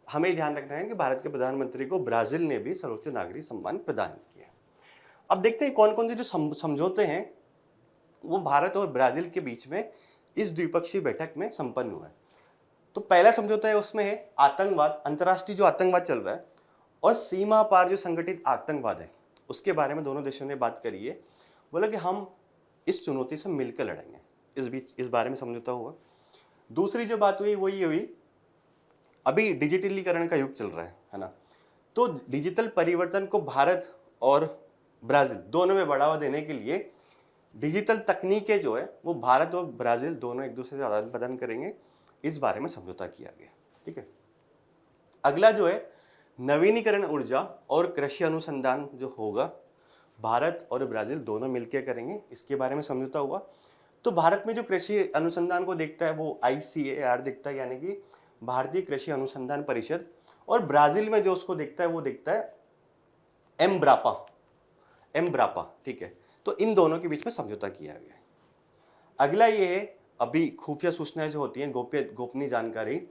हमें ध्यान रखना है कि भारत के प्रधानमंत्री को ब्राजील ने भी सर्वोच्च नागरिक सम्मान प्रदान किया। अब देखते हैं कौन कौन से जो समझौते हैं वो भारत और ब्राजील के बीच में इस द्विपक्षीय बैठक में संपन्न हुआ है। तो पहला समझौता है उसमें है आतंकवाद, अंतर्राष्ट्रीय जो आतंकवाद चल रहा है और सीमा पार जो संगठित आतंकवाद है उसके बारे में दोनों देशों ने बात करी है। बोला कि हम इस चुनौती से मिलकर लड़ेंगे, इस बारे में समझौता हुआ। दूसरी जो बात हुई वो ये हुई, अभी डिजिटलीकरण का युग चल रहा है ना, तो डिजिटल परिवर्तन को भारत और ब्राजील दोनों में बढ़ावा देने के लिए डिजिटल तकनीकें जो है वो भारत और ब्राजील दोनों एक दूसरे से आदान प्रदान करेंगे, इस बारे में समझौता किया गया। ठीक है, अगला जो है नवीनीकरण ऊर्जा और कृषि अनुसंधान जो होगा भारत और ब्राजील दोनों मिलकर करेंगे, इसके बारे में समझौता हुआ। तो भारत में जो कृषि अनुसंधान को देखता है वो ICAR देखता है, यानी कि भारतीय कृषि अनुसंधान परिषद, और ब्राजील में जो उसको देखता है वो देखता है एम्ब्रापा। ठीक है, तो इन दोनों के बीच में समझौता किया गया है। अगला ये है अभी खुफिया सूचनाएं जो होती हैं, गोपनीय जानकारी,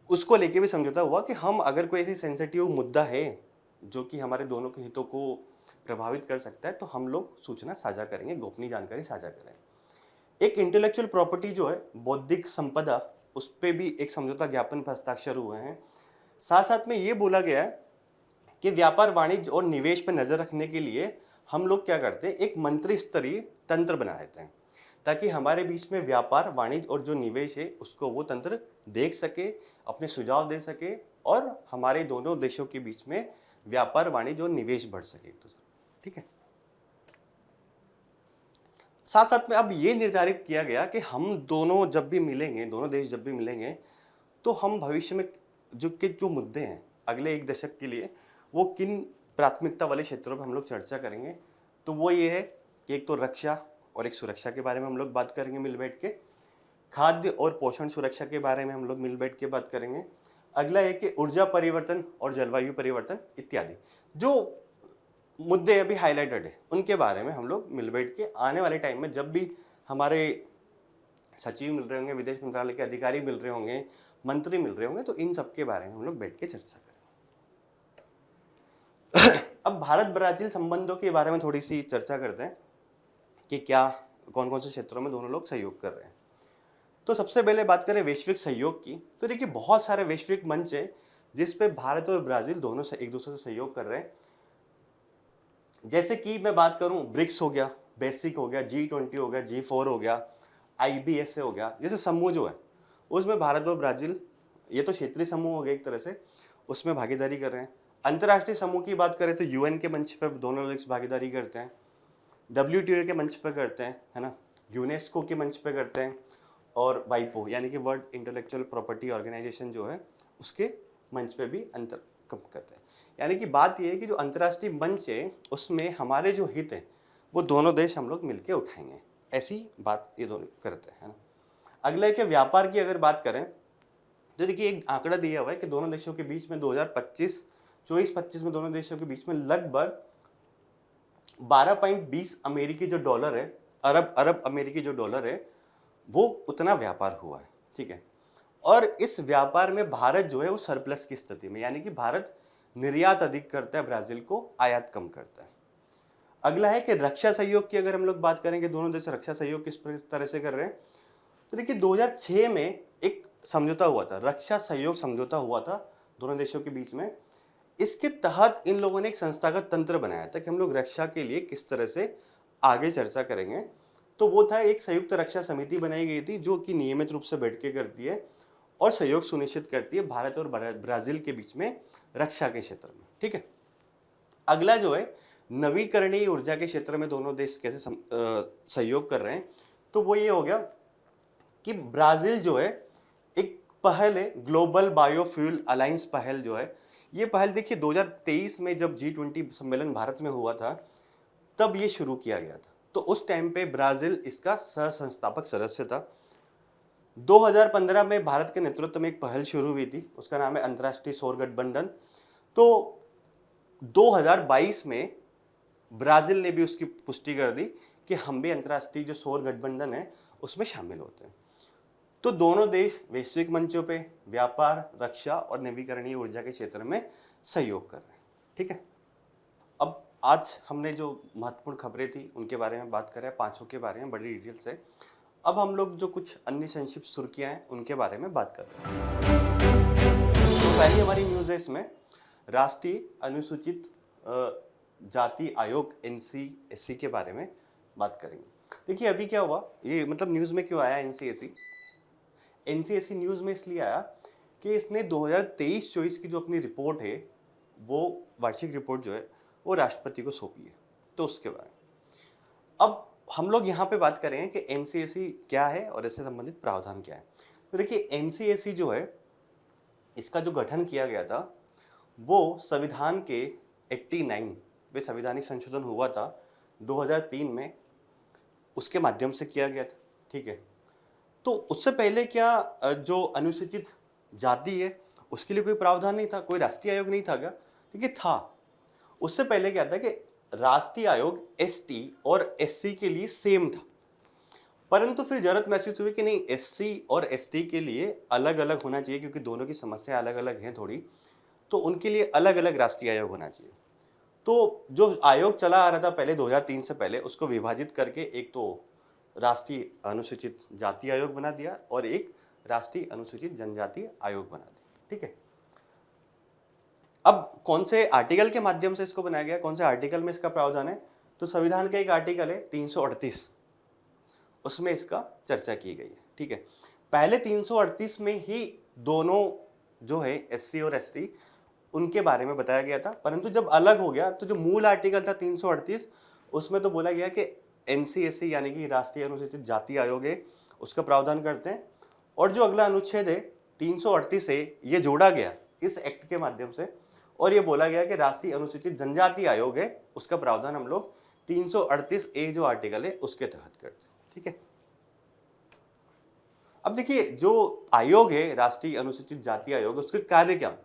उसको लेके भी समझौता हुआ कि हम अगर कोई ऐसी सेंसिटिव मुद्दा है जो कि हमारे दोनों के हितों को प्रभावित कर सकता है तो हम लोग सूचना साझा करेंगे, गोपनीय जानकारी साझा करेंगे। एक इंटेलेक्चुअल प्रॉपर्टी जो है, बौद्धिक संपदा, उस पर भी एक समझौता ज्ञापन पर हस्ताक्षर हुए हैं। साथ साथ में ये बोला गया है कि व्यापार, वाणिज्य और निवेश पर नजर रखने के लिए हम लोग क्या करते हैं, एक मंत्री स्तरीय तंत्र बना लेते हैं, ताकि हमारे बीच में व्यापार, वाणिज्य और जो निवेश है उसको वो तंत्र देख सके, अपने सुझाव दे सके और हमारे दोनों देशों के बीच में व्यापार, वाणिज्य और निवेश बढ़ सके एक दूसरे। ठीक है, साथ साथ में अब ये निर्धारित किया गया कि हम दोनों जब भी मिलेंगे, दोनों देश जब भी मिलेंगे, तो हम भविष्य में जो मुद्दे हैं अगले 1 दशक के लिए, वो किन प्राथमिकता वाले क्षेत्रों पर हम लोग चर्चा करेंगे। तो वो ये है कि एक तो रक्षा और एक सुरक्षा के बारे में हम लोग बात करेंगे मिल बैठ के, खाद्य और पोषण सुरक्षा के बारे में हम लोग मिल बैठ के बात करेंगे। अगला है कि ऊर्जा परिवर्तन और जलवायु परिवर्तन इत्यादि। जो मुद्दे अभी हाईलाइटेड है उनके बारे में हम लोग मिल बैठ के आने वाले टाइम में जब भी हमारे सचिव मिल रहे होंगे, विदेश मंत्रालय के अधिकारी मिल रहे होंगे, मंत्री मिल रहे होंगे, तो इन सब के बारे में हम लोग बैठ के चर्चा करें। अब भारत ब्राजील संबंधों के बारे में थोड़ी सी चर्चा करते हैं कि क्या कौन कौन से क्षेत्रों में दोनों लोग सहयोग कर रहे हैं। तो सबसे पहले बात करें वैश्विक सहयोग की, तो देखिए बहुत सारे वैश्विक मंच है जिस पे भारत और ब्राजील दोनों से एक दूसरे से सहयोग कर रहे हैं। जैसे कि मैं बात करूं, ब्रिक्स हो गया, बेसिक हो गया, G20 हो गया, G4 हो गया, IBSA हो गया, जैसे समूह जो है उसमें भारत और ब्राजील, ये तो क्षेत्रीय समूह हो गया एक तरह से, उसमें भागीदारी कर रहे हैं। अंतर्राष्ट्रीय समूह की बात करें तो UN के मंच पर दोनों लोग भागीदारी करते हैं, WTO के मंच पर करते हैं, है ना, यूनेस्को के मंच पर करते हैं, और वाइपो यानी कि वर्ल्ड इंटेलेक्चुअल प्रॉपर्टी ऑर्गेनाइजेशन जो है उसके मंच पे भी अंतर कम करते हैं। यानी कि बात ये है कि जो अंतर्राष्ट्रीय मंच है उसमें हमारे जो हित हैं वो दोनों देश हम लोग मिलके उठाएंगे, ऐसी बात ये दोनों करते हैं, है ना। अगला है कि व्यापार की अगर बात करें तो देखिए एक आंकड़ा दिया हुआ है कि दोनों देशों के बीच में 2024-25 में दोनों देशों के बीच में लगभग 12.20 अमेरिकी जो डॉलर है, अरब अमेरिकी जो डॉलर है, वो उतना व्यापार हुआ है, ठीक है। और इस व्यापार में भारत जो है वो सरप्लस की स्थिति में, यानी कि भारत निर्यात अधिक करता है ब्राजील को, आयात कम करता है। अगला है कि रक्षा सहयोग की अगर हम लोग बात करेंगे, दोनों देश रक्षा सहयोग किस तरह से कर रहे हैं, तो देखिए 2006 में एक समझौता हुआ था, रक्षा सहयोग समझौता हुआ था दोनों देशों के बीच में। इसके तहत इन लोगों ने एक संस्थागत तंत्र बनाया था कि हम लोग रक्षा के लिए किस तरह से आगे चर्चा करेंगे। तो वो था, एक संयुक्त रक्षा समिति बनाई गई थी जो कि नियमित रूप से बैठ के करती है और सहयोग सुनिश्चित करती है भारत और ब्राजील के बीच में रक्षा के क्षेत्र में, ठीक है। अगला जो है नवीकरणीय ऊर्जा के क्षेत्र में दोनों देश कैसे सहयोग कर रहे हैं, तो वो ये हो गया कि ब्राजील जो है एक पहल है, ग्लोबल बायोफ्यूल अलायंस पहल जो है, ये पहल देखिए 2023 में जब G20 सम्मेलन भारत में हुआ था तब ये शुरू किया गया था। तो उस टाइम पे ब्राजील इसका सह संस्थापक सदस्य था। 2015 में भारत के नेतृत्व में एक पहल शुरू हुई थी, उसका नाम है अंतर्राष्ट्रीय सौर गठबंधन। तो 2022 में ब्राजील ने भी उसकी पुष्टि कर दी कि हम भी अंतर्राष्ट्रीय जो सौर गठबंधन है उसमें शामिल होते हैं। तो दोनों देश वैश्विक मंचों पे व्यापार, रक्षा और नवीकरणीय ऊर्जा के क्षेत्र में सहयोग कर रहे हैं, ठीक है। अब आज हमने जो महत्वपूर्ण खबरें थी उनके बारे में बात करें, पांचों के बारे में बड़ी डिटेल से। अब हम लोग जो कुछ अन्य संक्षिप्त सुर्खियां हैं उनके बारे में बात कर रहे हैं। तो पहली हमारी न्यूज़ है इसमें, राष्ट्रीय अनुसूचित जाति आयोग NCSC के बारे में बात करेंगे। देखिए अभी क्या हुआ, ये मतलब न्यूज़ में क्यों आया NCSC न्यूज़ में इसलिए आया कि इसने 2023-24 की जो अपनी रिपोर्ट है, वो वार्षिक रिपोर्ट जो है वो राष्ट्रपति को सौंपी है। तो उसके बारे में अब हम लोग यहाँ पे बात करें कि NCSC क्या है और इससे संबंधित प्रावधान क्या है। तो देखिए NCSC जो है, इसका जो गठन किया गया था वो संविधान के 89 में संवैधानिक संशोधन हुआ था 2003 में, उसके माध्यम से किया गया था, ठीक है। तो उससे पहले क्या जो अनुसूचित जाति है उसके लिए कोई प्रावधान नहीं था, कोई राष्ट्रीय आयोग नहीं था क्या? देखिए था। उससे पहले क्या था कि राष्ट्रीय आयोग ST और SC के लिए सेम था, परंतु फिर जरूरत महसूस हुई कि नहीं, SC और ST के लिए अलग अलग होना चाहिए क्योंकि दोनों की समस्या अलग अलग हैं थोड़ी, तो उनके लिए अलग अलग राष्ट्रीय आयोग होना चाहिए। तो जो आयोग चला आ रहा था पहले 2003 से पहले, उसको विभाजित करके एक तो राष्ट्रीय अनुसूचित जाति आयोग बना दिया और एक राष्ट्रीय अनुसूचित जनजाति आयोग बना दिया, ठीक है। अब कौन से आर्टिकल के माध्यम से इसको बनाया गया, कौन से आर्टिकल में इसका प्रावधान है, तो संविधान का एक आर्टिकल है 338, उसमें इसका चर्चा की गई है, ठीक है। पहले 338 में ही दोनों जो है SC और ST उनके बारे में बताया गया था, परंतु जब अलग हो गया तो जो मूल आर्टिकल था 338, उसमें तो बोला गया कि NCSC यानी कि राष्ट्रीय अनुसूचित जाति आयोग है, उसका प्रावधान करते हैं। और जो अगला अनुच्छेद है 338 है, ये जोड़ा गया इस एक्ट के माध्यम से और ये बोला गया कि राष्ट्रीय अनुसूचित जनजाति आयोग है, उसका प्रावधान हम लोग 338A जो आर्टिकल है उसके तहत करते हैं, ठीक है। अब देखिए जो आयोग है राष्ट्रीय अनुसूचित जाति आयोग, उसके कार्य क्या,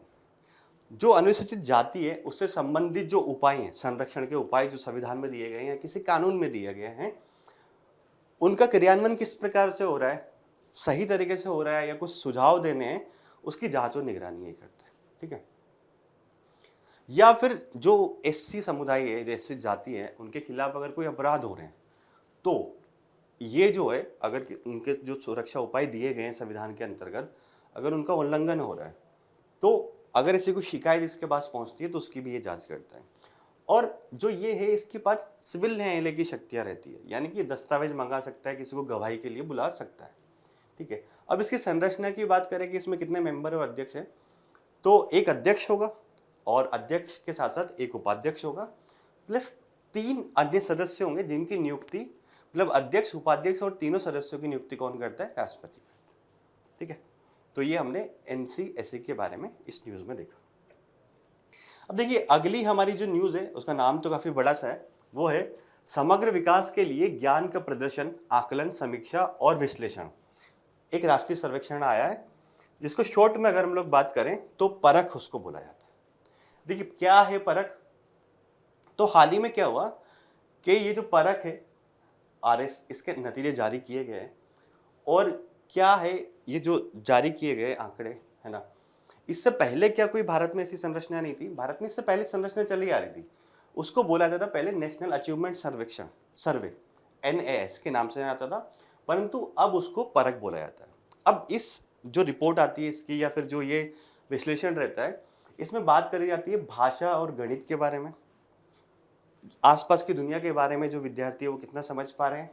जो अनुसूचित जाति है उससे संबंधित जो उपाय हैं, संरक्षण के उपाय जो संविधान में दिए गए हैं, किसी कानून में दिए गए हैं, उनका क्रियान्वयन किस प्रकार से हो रहा है, सही तरीके से हो रहा है या कुछ सुझाव देने हैं, उसकी जांच और निगरानी ये करता है। ठीक है। या फिर जो एससी समुदाय है, जो एससी जाति है, उनके खिलाफ अगर कोई अपराध हो रहे हैं तो ये जो है, अगर उनके जो सुरक्षा उपाय दिए गए हैं संविधान के अंतर्गत, अगर उनका उल्लंघन हो रहा है तो अगर इसी को शिकायत इसके पास पहुंचती है तो उसकी भी ये जांच करता है। और जो ये है, इसके पास सिविल न्यायालय की शक्तियां रहती है, यानी कि दस्तावेज मंगा सकता है, किसी को गवाही के लिए बुला सकता है। ठीक है। अब इसकी संरचना की बात करें कि इसमें कितने मेंबर और अध्यक्ष हैं, तो एक अध्यक्ष होगा और अध्यक्ष के साथ साथ एक उपाध्यक्ष होगा, प्लस 3 अन्य सदस्य होंगे जिनकी नियुक्ति, मतलब अध्यक्ष, उपाध्यक्ष और तीनों सदस्यों की नियुक्ति कौन करता है? राष्ट्रपति करता है। ठीक है। तो ये हमने एनसीएसए के बारे में इस न्यूज में देखा। अब देखिए, अगली हमारी जो न्यूज है उसका नाम तो काफी बड़ा सा है, वो है समग्र विकास के लिए ज्ञान का प्रदर्शन, आकलन, समीक्षा और विश्लेषण। एक राष्ट्रीय सर्वेक्षण आया है जिसको शॉर्ट में अगर हम लोग बात करें तो परख उसको बोला जाता है। देखिए, क्या है परख? तो हाल ही में क्या हुआ कि ये जो परख है, आरएस, इसके नतीजे जारी किए गए हैं। और क्या है, ये जो जारी किए गए आंकड़े है ना, इससे पहले क्या कोई भारत में ऐसी संरचना नहीं थी? भारत में इससे पहले संरचना चली आ रही थी, उसको बोला जाता था पहले नेशनल अचीवमेंट सर्वेक्षण, सर्वे, एनएएस के नाम से आता था, परंतु अब उसको परख बोला जाता है। अब इस जो रिपोर्ट आती है इसकी, या फिर जो ये विश्लेषण रहता है, इसमें बात करी जाती है भाषा और गणित के बारे में, आसपास की दुनिया के बारे में जो विद्यार्थी है वो कितना समझ पा रहे हैं,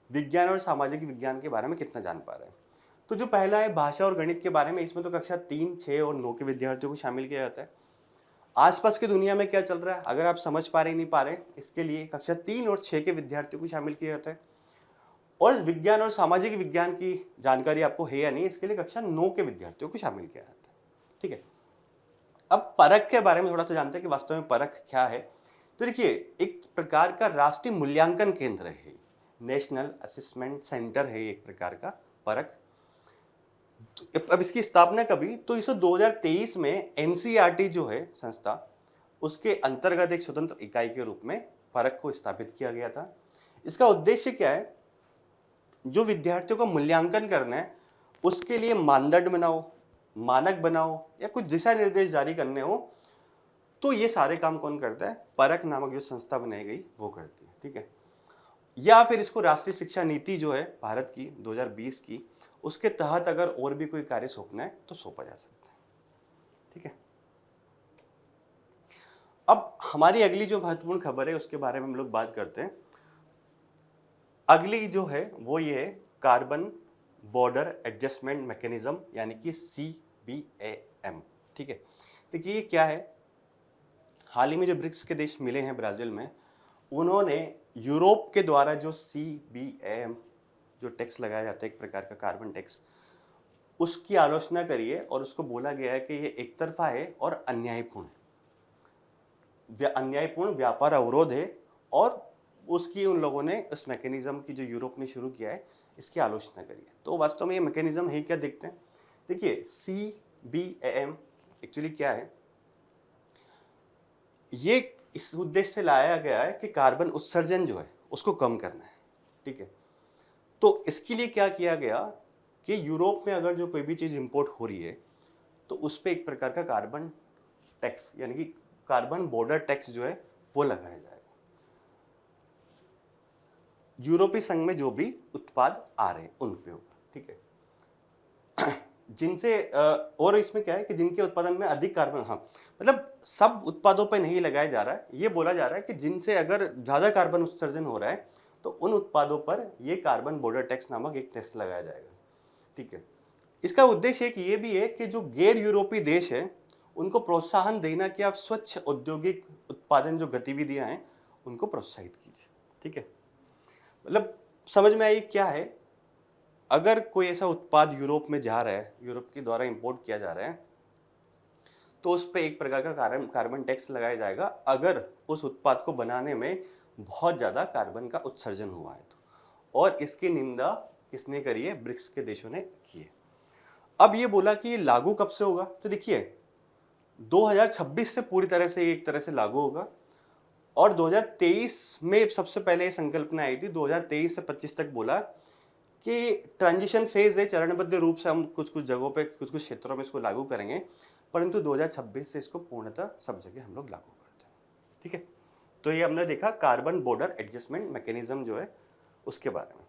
विज्ञान और सामाजिक विज्ञान के बारे में कितना जान पा रहे हैं। तो जो पहला है भाषा और गणित के बारे में, इसमें तो कक्षा 3, 6 और 9 के विद्यार्थियों को शामिल किया जाता है। आसपास की दुनिया में क्या चल रहा है, अगर आप समझ पा रहे नहीं पा रहे, इसके लिए कक्षा 3 और 6 के विद्यार्थियों को शामिल किया जाता है। और विज्ञान और सामाजिक विज्ञान की जानकारी आपको है या नहीं, इसके लिए कक्षा 9 के विद्यार्थियों को शामिल किया जाता है। ठीक है। अब परख के बारे में थोड़ा सा जानते हैं कि वास्तव में परख क्या है। तो देखिए, एक प्रकार का राष्ट्रीय मूल्यांकन केंद्र है, नेशनल असेसमेंट सेंटर है एक प्रकार का परख। अब इसकी स्थापना कभी, तो इसे 2023 में एनसीईआरटी जो है संस्था, उसके अंतर्गत एक स्वतंत्र इकाई के रूप में परख को स्थापित किया गया था। इसका उद्देश्य क्या है? जो विद्यार्थियों का मूल्यांकन करना है उसके लिए मानदंड बनाओ, मानक बनाओ, या कुछ दिशा निर्देश जारी करने हो, तो ये सारे काम कौन करता है? परख नामक जो संस्था बनाई गई वो करती है। ठीक है। या फिर इसको राष्ट्रीय शिक्षा नीति जो है भारत की 2020 की, उसके तहत अगर और भी कोई कार्य सौंपना है तो सौंपा जा सकता है। ठीक है। अब हमारी अगली जो महत्वपूर्ण खबर है उसके बारे में हम लोग बात करते हैं। अगली जो है वो ये है कार्बन बॉर्डर एडजस्टमेंट मैकेनिज्म, यानी कि CBAM। ठीक है। देखिए, ये क्या है? हाल ही में जो ब्रिक्स के देश मिले हैं ब्राजील में, उन्होंने यूरोप के द्वारा जो CBAM जो टैक्स लगाया जाता है, एक प्रकार का कार्बन टैक्स, उसकी आलोचना करी है और उसको बोला गया है कि ये एक तरफा है और अन्यायपूर्ण, अन्यायपूर्ण व्यापार अवरोध है, और उसकी उन लोगों ने, इस मैकेनिज्म की जो यूरोप ने शुरू किया है, इसकी आलोचना करी है। तो वास्तव में ये मैकेनिज्म है क्या, देखते हैं। देखिए, CBAM एक्चुअली क्या है? ये इस उद्देश्य से लाया गया है कि कार्बन उत्सर्जन जो है उसको कम करना है। ठीक है। तो इसके लिए क्या किया गया कि यूरोप में अगर जो कोई भी चीज़ इंपोर्ट हो रही है तो उस पर एक प्रकार का कार्बन टैक्स, यानी कि कार्बन बॉर्डर टैक्स जो है वो लगाया जाएगा। यूरोपीय संघ में जो भी उत्पाद आ रहे हैं उन पे होगा। ठीक है। जिनसे और इसमें क्या है कि जिनके उत्पादन में अधिक कार्बन, हाँ, मतलब सब उत्पादों पे नहीं लगाया जा रहा है, ये बोला जा रहा है कि जिनसे अगर ज़्यादा कार्बन उत्सर्जन हो रहा है तो उन उत्पादों पर ये कार्बन बॉर्डर टैक्स नामक एक टैक्स लगाया जाएगा। ठीक है। इसका उद्देश्य एक ये भी है कि जो गैर यूरोपीय देश है उनको प्रोत्साहन देना कि आप स्वच्छ औद्योगिक उत्पादन जो गतिविधियां हैं उनको प्रोत्साहित कीजिए। ठीक है। मतलब समझ में आई क्या है? अगर कोई ऐसा उत्पाद यूरोप में जा रहा है, यूरोप के द्वारा इंपोर्ट किया जा रहा है, तो उस पर एक प्रकार का कार्बन टैक्स लगाया जाएगा अगर उस उत्पाद को बनाने में बहुत ज़्यादा कार्बन का उत्सर्जन हुआ है तो। और इसकी निंदा किसने करी है? ब्रिक्स के देशों ने की है। अब ये बोला कि ये लागू कब से होगा? तो देखिए, 2026 से पूरी तरह से एक तरह से लागू होगा और 2023 में सबसे पहले ये संकल्पना आई थी। 2023 से 25 तक बोला कि ट्रांजिशन फेज है, चरणबद्ध रूप से हम कुछ कुछ जगहों पे कुछ कुछ क्षेत्रों में इसको लागू करेंगे, परंतु 2026 से इसको पूर्णतः सब जगह हम लोग लागू करते हैं। ठीक है, तो ये हमने देखा कार्बन बॉर्डर एडजस्टमेंट मैकेनिज्म जो है उसके बारे में।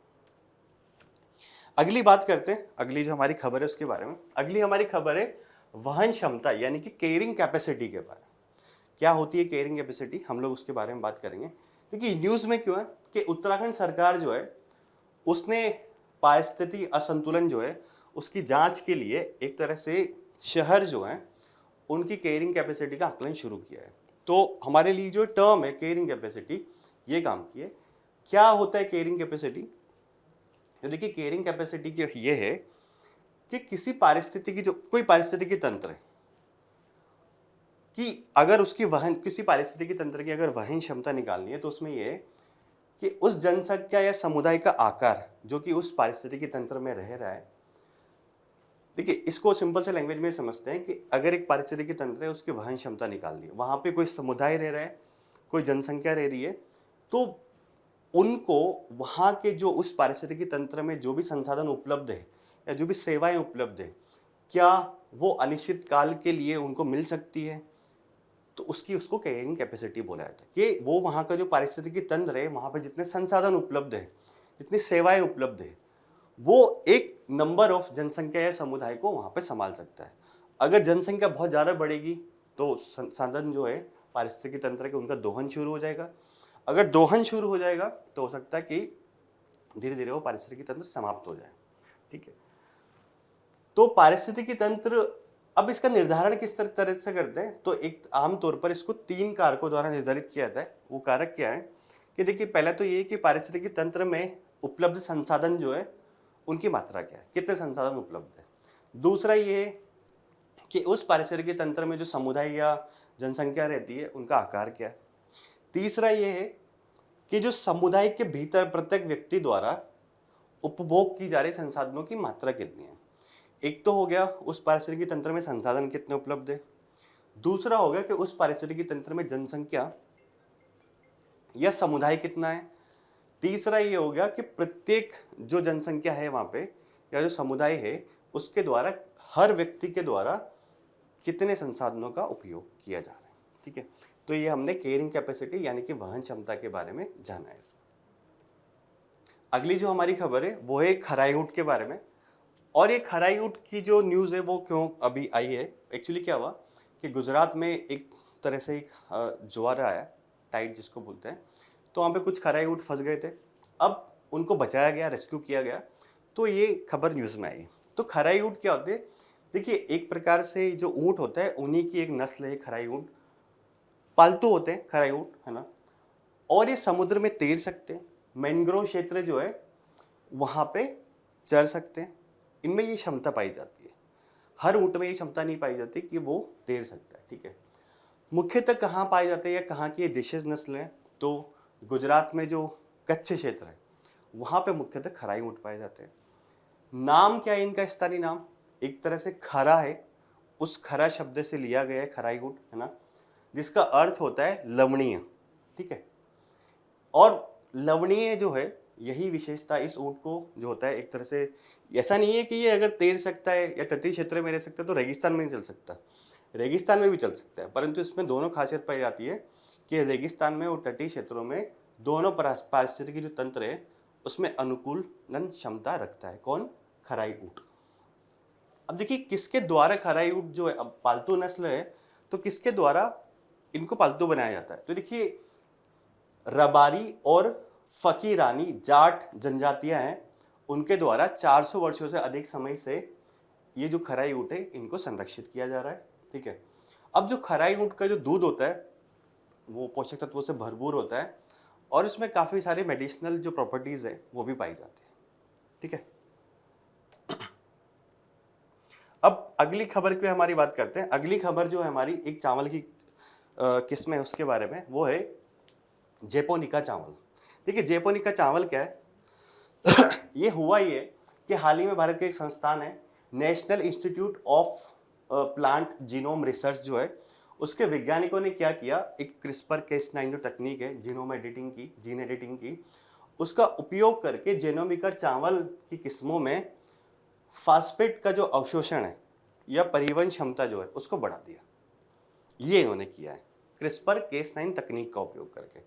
अगली बात करते हैं, अगली जो हमारी खबर है उसके बारे में। अगली हमारी खबर है वहन क्षमता यानी कि कैरिंग कैपेसिटी के बारे में। क्या होती है कैरिंग कैपेसिटी, हम लोग उसके बारे में बात करेंगे। देखिए न्यूज़ में क्यों है कि उत्तराखंड सरकार जो है उसने पारिस्थितिक असंतुलन जो है उसकी जांच के लिए एक तरह से शहर जो हैं उनकी कैरिंग कैपेसिटी का आकलन शुरू किया है। तो हमारे लिए जो टर्म है कैरिंग कैपेसिटी ये काम की है। क्या होता है कैरिंग कैपेसिटी? तो देखिए कैरिंग कैपेसिटी की ये है कि किसी पारिस्थितिकी जो कोई पारिस्थितिकी तंत्र है कि अगर उसकी वहन किसी पारिस्थितिकी तंत्र की अगर वहन क्षमता निकालनी है तो उसमें ये है कि उस जनसंख्या या समुदाय का आकार जो कि उस पारिस्थितिकी तंत्र में रह रहा है। देखिए इसको सिंपल से लैंग्वेज में समझते हैं कि अगर एक पारिस्थितिकी तंत्र है उसकी वहन क्षमता निकालनी है, वहाँ पे कोई समुदाय रह रहा है, कोई जनसंख्या रह रही है, तो उनको वहाँ के जो उस पारिस्थितिकी तंत्र में जो भी संसाधन उपलब्ध है या जो भी सेवाएं उपलब्ध है क्या वो अनिश्चित काल के लिए उनको मिल सकती है, तो उसको कैरिंग कैपेसिटी बोला जाता है कि वो वहाँ का जो पारिस्थितिकी तंत्र है वहाँ पे जितने संसाधन उपलब्ध है, जितनी सेवाएं उपलब्ध है, वो एक नंबर ऑफ जनसंख्या या समुदाय को वहाँ पे संभाल सकता है। अगर जनसंख्या बहुत ज़्यादा बढ़ेगी तो संसाधन जो है पारिस्थितिकी तंत्र के उनका दोहन शुरू हो जाएगा। अगर दोहन शुरू हो जाएगा तो हो सकता है कि धीरे धीरे वो पारिस्थितिकी तंत्र समाप्त हो जाए। ठीक है, तो पारिस्थितिकी तंत्र अब इसका निर्धारण किस तरह से करते हैं? तो एक आमतौर पर इसको 3 कारकों द्वारा निर्धारित किया जाता है। वो कारक क्या है कि देखिए पहला तो ये कि पारिस्थितिकी तंत्र में उपलब्ध संसाधन जो है उनकी मात्रा क्या है, कितने संसाधन उपलब्ध है। दूसरा ये है कि उस पारिस्थितिकी तंत्र में जो समुदाय या जनसंख्या रहती है उनका आकार क्या है। तीसरा ये है कि जो समुदाय के भीतर प्रत्येक व्यक्ति द्वारा उपभोग की जा रही संसाधनों की मात्रा कितनी है। एक तो हो गया उस पारिस्थितिकी तंत्र में संसाधन कितने उपलब्ध है। दूसरा हो गया कि उस पारिस्थितिकी तंत्र में जनसंख्या या समुदाय कितना है। तीसरा ये हो गया कि प्रत्येक जो जनसंख्या है वहाँ पे या जो समुदाय है उसके द्वारा हर व्यक्ति के द्वारा कितने संसाधनों का उपयोग किया जा रहा है। ठीक है, तो ये हमने कैरिंग कैपेसिटी यानी कि वहन क्षमता के बारे में जाना है। अगली जो हमारी खबर है वो है खराई-ऊँट के बारे में। और ये खराई-ऊँट की जो न्यूज़ है वो क्यों अभी आई है, एक्चुअली क्या हुआ कि गुजरात में एक तरह से एक ज्वार आया, टाइड जिसको बोलते हैं, तो वहाँ पे कुछ खराई-ऊँट फंस गए थे। अब उनको बचाया गया, रेस्क्यू किया गया, तो ये खबर न्यूज़ में आई। तो खराई-ऊँट क्या होते हैं? देखिए एक प्रकार से जो ऊँट होता है उन्हीं की एक नस्ल है खराई-ऊँट। पालतू होते हैं खराई-ऊँट, है ना, और ये समुद्र में तैर सकते हैं, मैंग्रोव क्षेत्र जो है वहाँ पे चर सकते हैं। इनमें ये क्षमता पाई जाती है। हर ऊँट में ये क्षमता नहीं पाई जाती कि वो तैर सकता है। ठीक है, मुख्यतः कहाँ पाए जाते हैं या कहाँ की ये देशिज नस्ल है? तो गुजरात में जो कच्छ क्षेत्र है वहाँ पे मुख्यतः खराई ऊँट पाए जाते हैं। नाम क्या है इनका स्थानीय नाम? एक तरह से खरा है, उस खरा शब्द से लिया गया है खराई ऊँट, है ना, जिसका अर्थ होता है लवणीय। ठीक है, और लवणीय जो है यही विशेषता इस ऊँट को जो होता है एक तरह से ऐसा नहीं है कि ये अगर तैर सकता है या तटीय क्षेत्र में रह सकता है तो रेगिस्तान में नहीं चल सकता, रेगिस्तान में भी चल सकता है, परंतु इसमें दोनों खासियत पाई जाती है कि रेगिस्तान में और तटीय क्षेत्रों में दोनों पारिस्थितिकी जो तंत्र है उसमें अनुकूलन क्षमता रखता है। कौन? खराई ऊँट। अब देखिए किसके द्वारा खराई ऊँट जो है, अब पालतू नस्ल है तो किसके द्वारा इनको पालतू बनाया जाता है? तो देखिए रबारी और फकीरानी जाट जनजातियां हैं उनके द्वारा 400 वर्षों से अधिक समय से ये जो खराई ऊँट है इनको संरक्षित किया जा रहा है। ठीक है, अब जो खराई ऊँट का जो दूध होता है वो पोषक तत्वों से भरपूर होता है और इसमें काफ़ी सारे मेडिसिनल जो प्रॉपर्टीज़ है वो भी पाई जाती है। ठीक है, अब अगली खबर की हमारी बात करते हैं। अगली खबर जो है हमारी एक चावल की किस्म है उसके बारे में, वो है जेपोनिका चावल। देखिए जेपोनिका चावल क्या है ये हुआ ये कि हाल ही में भारत के एक संस्थान है national institute of plant genome research जो है उसके वैज्ञानिकों ने क्या किया, एक क्रिस्पर केस9 जो तकनीक है जीनोम एडिटिंग की, जीन एडिटिंग की, उसका उपयोग करके जेनोमिका चावल की किस्मों में फास्फेट का जो अवशोषण है या परिवहन क्षमता जो है उसको बढ़ा दिया। ये इन्होंने किया है क्रिस्पर केस9 तकनीक का उपयोग करके।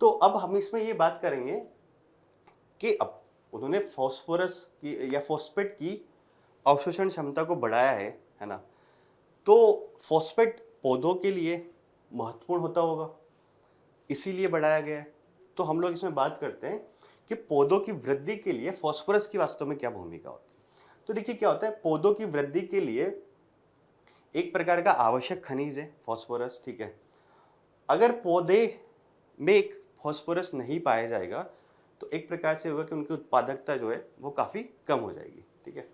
तो अब हम इसमें ये बात करेंगे कि अब उन्होंने फास्फोरस की या फॉस्फेट की अवशोषण क्षमता को बढ़ाया है ना। तो फॉस्फेट पौधों के लिए महत्वपूर्ण होता होगा, इसीलिए बढ़ाया गया है। तो हम लोग इसमें बात करते हैं कि पौधों की वृद्धि के लिए फास्फोरस की वास्तव में क्या भूमिका होती है। तो देखिए क्या होता है, पौधों की वृद्धि के लिए एक प्रकार का आवश्यक खनिज है फास्फोरस, ठीक है। अगर पौधे में एक फास्फोरस नहीं पाया जाएगा तो एक प्रकार से होगा कि उनकी उत्पादकता जो है वो काफ़ी कम हो जाएगी, ठीक है।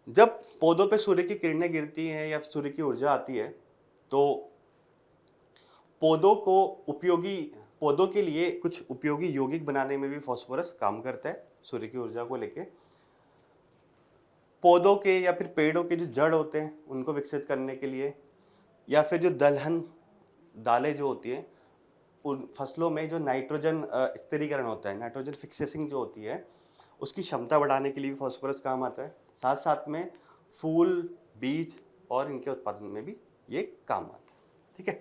जब पौधों पे सूर्य की किरणें गिरती हैं या सूर्य की ऊर्जा आती है तो पौधों के लिए कुछ उपयोगी यौगिक बनाने में भी फास्फोरस काम करता है सूर्य की ऊर्जा को लेके। पौधों के या फिर पेड़ों के जो जड़ होते हैं उनको विकसित करने के लिए, या फिर जो दलहन दालें जो होती हैं उन फसलों में जो नाइट्रोजन स्थिरीकरण होता है, नाइट्रोजन फिक्सेसिंग जो होती है उसकी क्षमता बढ़ाने के लिए भी फास्फोरस काम आता है। साथ साथ में फूल, बीज और इनके उत्पादन में भी ये काम आता है, ठीक है।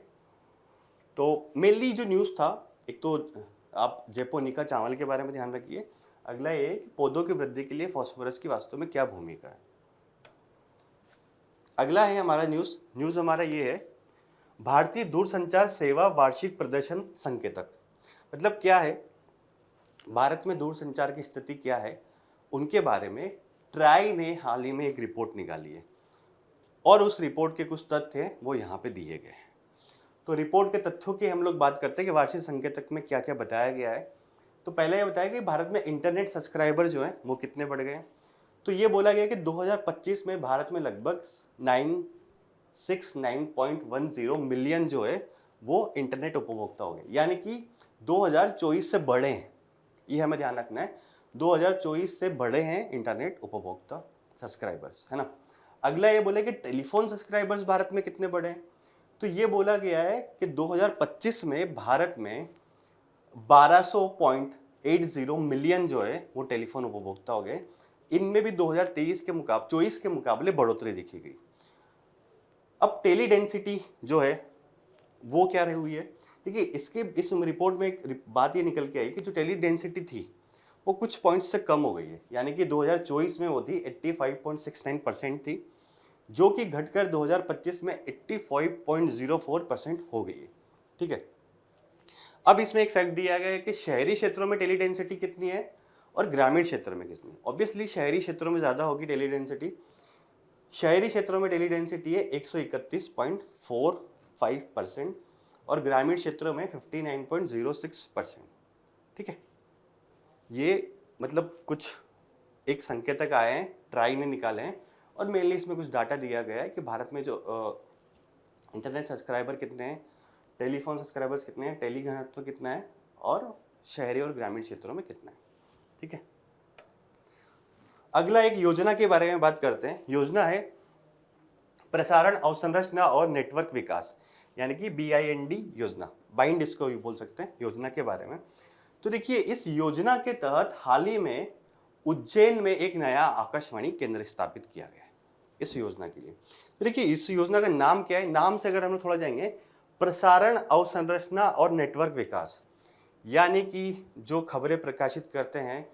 तो मेनली जो न्यूज़ था, एक तो आप जेपोनिका चावल के बारे में ध्यान रखिए, अगला ये कि पौधों की वृद्धि के लिए फास्फोरस की वास्तव में क्या भूमिका है। अगला है हमारा न्यूज़ हमारा ये है, भारतीय दूरसंचार सेवा वार्षिक प्रदर्शन संकेतक। मतलब क्या है, भारत में दूरसंचार की स्थिति क्या है उनके बारे में ट्राई ने हाल ही में एक रिपोर्ट निकाली है और उस रिपोर्ट के कुछ तथ्य हैं वो यहाँ पे दिए गए हैं। तो रिपोर्ट के तथ्यों की हम लोग बात करते हैं कि वार्षिक संकेतक में क्या क्या बताया गया है। तो पहले ये बताया कि भारत में इंटरनेट सब्सक्राइबर जो हैं वो कितने बढ़ गए। तो ये बोला गया कि 2025 में भारत में लगभग 969.10 मिलियन जो है वो इंटरनेट उपभोक्ता हो गए, यानी कि 2024 से बढ़े हैं। ये हमें ध्यान रखना है, 2024 से बढ़े हैं इंटरनेट उपभोक्ता सब्सक्राइबर्स, है ना। अगला ये बोले कि टेलीफोन सब्सक्राइबर्स भारत में कितने बढ़े हैं। तो ये बोला गया है कि 2025 में भारत में 1200.80 मिलियन जो है वो टेलीफोन उपभोक्ता हो गए। इनमें भी 2023 के मुकाबले 24 के मुकाबले बढ़ोतरी दिखी गई। अब टेली डेंसिटी जो है वो क्या रही हुई है। देखिए इस रिपोर्ट में एक बात ये निकल के आई कि जो टेली डेंसिटी थी वो कुछ पॉइंट्स से कम हो गई है, यानी कि 2024 में वो थी 85.69% थी, जो कि घटकर 2025 में 85.04% हो गई है, ठीक है। अब इसमें एक फैक्ट दिया गया है कि शहरी क्षेत्रों में टेली डेंसिटी कितनी है और ग्रामीण क्षेत्र में कितनी है। ऑब्वियसली शहरी क्षेत्रों में ज़्यादा होगी टेली डेंसिटी। शहरी क्षेत्रों में टेली डेंसिटी है 131.45% और ग्रामीण क्षेत्रों में 59.06%, ठीक है। ये मतलब कुछ एक संकेतक आए हैं, ट्राई ने निकाले हैं और मेनली इसमें कुछ डाटा दिया गया है कि भारत में जो इंटरनेट सब्सक्राइबर कितने हैं, टेलीफोन सब्सक्राइबर्स कितने हैं, टेली घनत्व कितना है और शहरी और ग्रामीण क्षेत्रों में कितना है, ठीक है। अगला एक योजना के बारे में बात करते हैं। योजना है प्रसारण अवसंरचना और नेटवर्क विकास, यानी कि BIND योजना, बाइंड इसको भी बोल सकते हैं योजना के बारे में। तो देखिए इस योजना के तहत हाल ही में उज्जैन में एक नया आकाशवाणी केंद्र स्थापित किया गया है इस योजना के लिए। तो देखिए इस योजना का नाम क्या है, नाम से अगर हम लोग थोड़ा जाएंगे, प्रसारण अवसंरचना और नेटवर्क विकास, यानी कि जो खबरें प्रकाशित करते हैं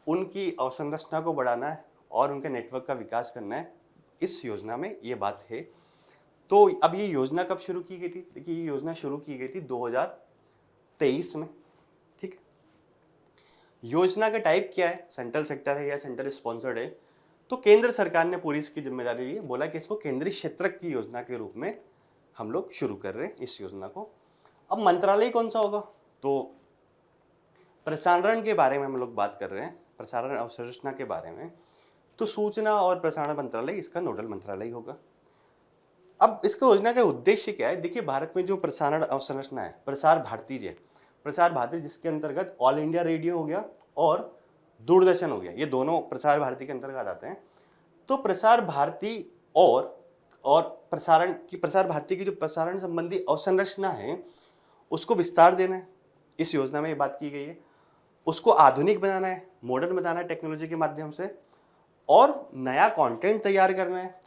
उनकी अवसंरचना को बढ़ाना है और उनके नेटवर्क का विकास करना है, इस योजना में ये बात है। तो अब ये योजना कब शुरू की गई थी, देखिए ये योजना शुरू की गई थी 2023 में, ठीक। योजना का टाइप क्या है, सेंट्रल सेक्टर है या सेंट्रल स्पॉन्सर्ड है। तो केंद्र सरकार ने पूरी इसकी जिम्मेदारी ली है, बोला कि इसको केंद्रीय क्षेत्रक की योजना के रूप में हम लोग शुरू कर रहे हैं इस योजना को। अब मंत्रालय कौन सा होगा, तो प्रसारण के बारे में हम लोग बात कर रहे हैं, प्रसारण अवसंरचना के बारे में, तो सूचना और प्रसारण मंत्रालय इसका नोडल मंत्रालय होगा। अब इसका योजना का उद्देश्य क्या है, देखिए भारत में जो प्रसारण अवसंरचना है, प्रसार भारती जिसके अंतर्गत ऑल इंडिया रेडियो हो गया और दूरदर्शन हो गया, ये दोनों प्रसार भारती के अंतर्गत आते हैं। तो प्रसार भारती और प्रसार भारती की जो प्रसारण संबंधी अवसंरचना है उसको विस्तार देना है, इस योजना में ये बात की गई है। उसको आधुनिक बनाना है, मॉडर्न बनाना है टेक्नोलॉजी के माध्यम से, और नया कंटेंट तैयार करना है,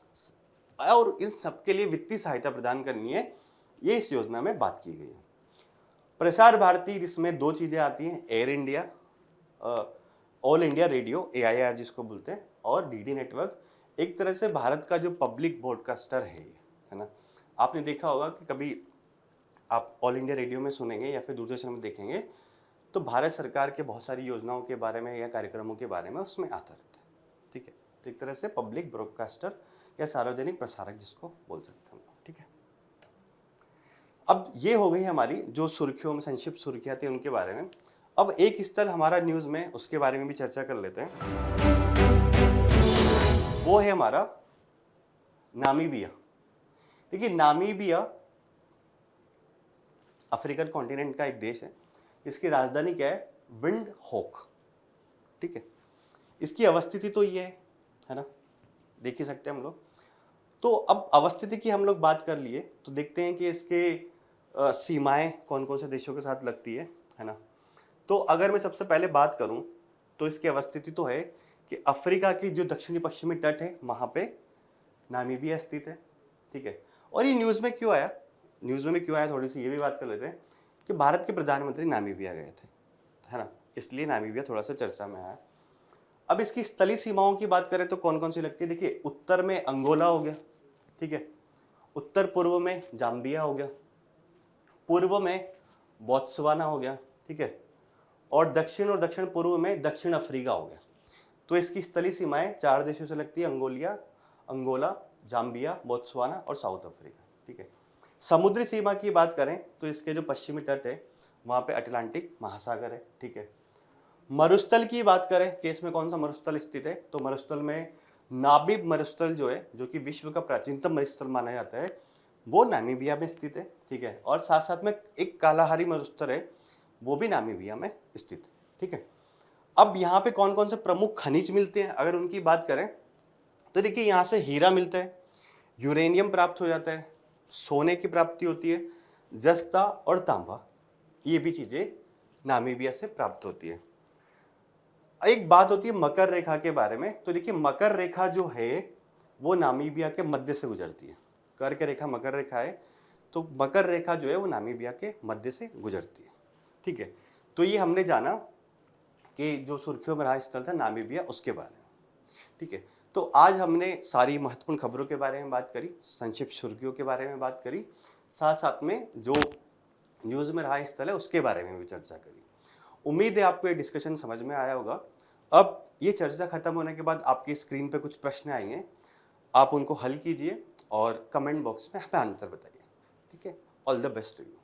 और इन सबके लिए वित्तीय सहायता प्रदान करनी है, ये इस योजना में बात की गई है। प्रसार भारती जिसमें दो चीज़ें आती हैं, air India, all India radio AIR जिसको बोलते हैं, और DD नेटवर्क, एक तरह से भारत का जो पब्लिक ब्रॉडकास्टर है ना। आपने देखा होगा कि कभी आप ऑल इंडिया रेडियो में सुनेंगे या फिर दूरदर्शन में देखेंगे तो भारत सरकार के बहुत सारी योजनाओं के बारे में या कार्यक्रमों के बारे में उसमें आता रहता है, ठीक है। तो एक तरह से पब्लिक ब्रॉडकास्टर या सार्वजनिक प्रसारक जिसको बोल सकते हैं, ठीक है। अब ये हो गई हमारी जो सुर्खियों में संक्षिप्त सुर्खियाँ थी उनके बारे में। अब एक स्थल हमारा न्यूज़ में, उसके बारे में भी चर्चा कर लेते हैं। वो है हमारा नामीबिया। देखिए, नामीबिया अफ्रीकन कॉन्टिनेंट का एक देश है। इसकी राजधानी क्या है? विंडहोक, ठीक है। इसकी अवस्थिति तो ये है ना, देख ही सकते हैं हम लोग। तो अब अवस्थिति की हम लोग बात कर लिए तो देखते हैं कि इसके सीमाएं कौन कौन से देशों के साथ लगती है ना। तो अगर मैं सबसे पहले बात करूं तो इसकी अवस्थिति तो है कि अफ्रीका की जो दक्षिणी पश्चिमी तट है वहाँ पे नामीबिया स्थित है, ठीक है। और ये न्यूज़ में क्यों आया, थोड़ी सी ये भी बात कर लेते हैं कि भारत के प्रधानमंत्री नामीबिया गए थे, है ना, इसलिए नामीबिया थोड़ा सा चर्चा में आया। अब इसकी स्थलीय सीमाओं की बात करें तो कौन कौन सी लगती है। देखिए, उत्तर में अंगोला हो गया, ठीक है। उत्तर पूर्व में जाम्बिया हो गया, पूर्व में बोत्सवाना हो गया, ठीक है। और दक्षिण पूर्व में दक्षिण अफ्रीका हो गया। तो इसकी स्थलीय सीमाएं 4 देशों से लगती है, अंगोला, जाम्बिया, बोत्सवाना और साउथ अफ्रीका, ठीक है। समुद्री सीमा की बात करें तो इसके जो पश्चिमी तट है वहाँ पे अटलांटिक महासागर है, ठीक है। मरुस्थल की बात करें कि इसमें कौन सा मरुस्थल स्थित है, तो मरुस्थल में नामिब मरुस्थल जो है, जो कि विश्व का प्राचीनतम मरुस्थल माना जाता है, वो नामीबिया में स्थित है, ठीक है। और साथ साथ में एक कालाहारी मरुस्थल है, वो भी नामीबिया में स्थित है, ठीक है। अब यहाँ पे कौन कौन से प्रमुख खनिज मिलते हैं अगर उनकी बात करें तो देखिए, यहाँ से हीरा मिलता है, यूरेनियम प्राप्त हो जाता है, सोने की प्राप्ति होती है, जस्ता और तांबा, ये भी चीज़ें नामीबिया से प्राप्त होती है। एक बात होती है मकर रेखा के बारे में, तो देखिए मकर रेखा जो है वो नामीबिया के मध्य से गुजरती है। कर्क रेखा मकर रेखा है, तो मकर रेखा जो है वो नामीबिया के मध्य से गुजरती है, ठीक है। तो ये हमने जाना कि जो सुर्खियों में रहा स्थल था नामीबिया, उसके बारे में, ठीक है। तो आज हमने सारी महत्वपूर्ण खबरों के बारे में बात करी, संक्षिप्त सुर्खियों के बारे में बात करी, साथ साथ में जो न्यूज़ में रहा स्थल है उसके बारे में भी चर्चा करी। उम्मीद है आपको ये डिस्कशन समझ में आया होगा। अब ये चर्चा खत्म होने के बाद आपकी स्क्रीन पे कुछ प्रश्न आएंगे, आप उनको हल कीजिए और कमेंट बॉक्स में हमें आंसर बताइए, ठीक है। All the best to you.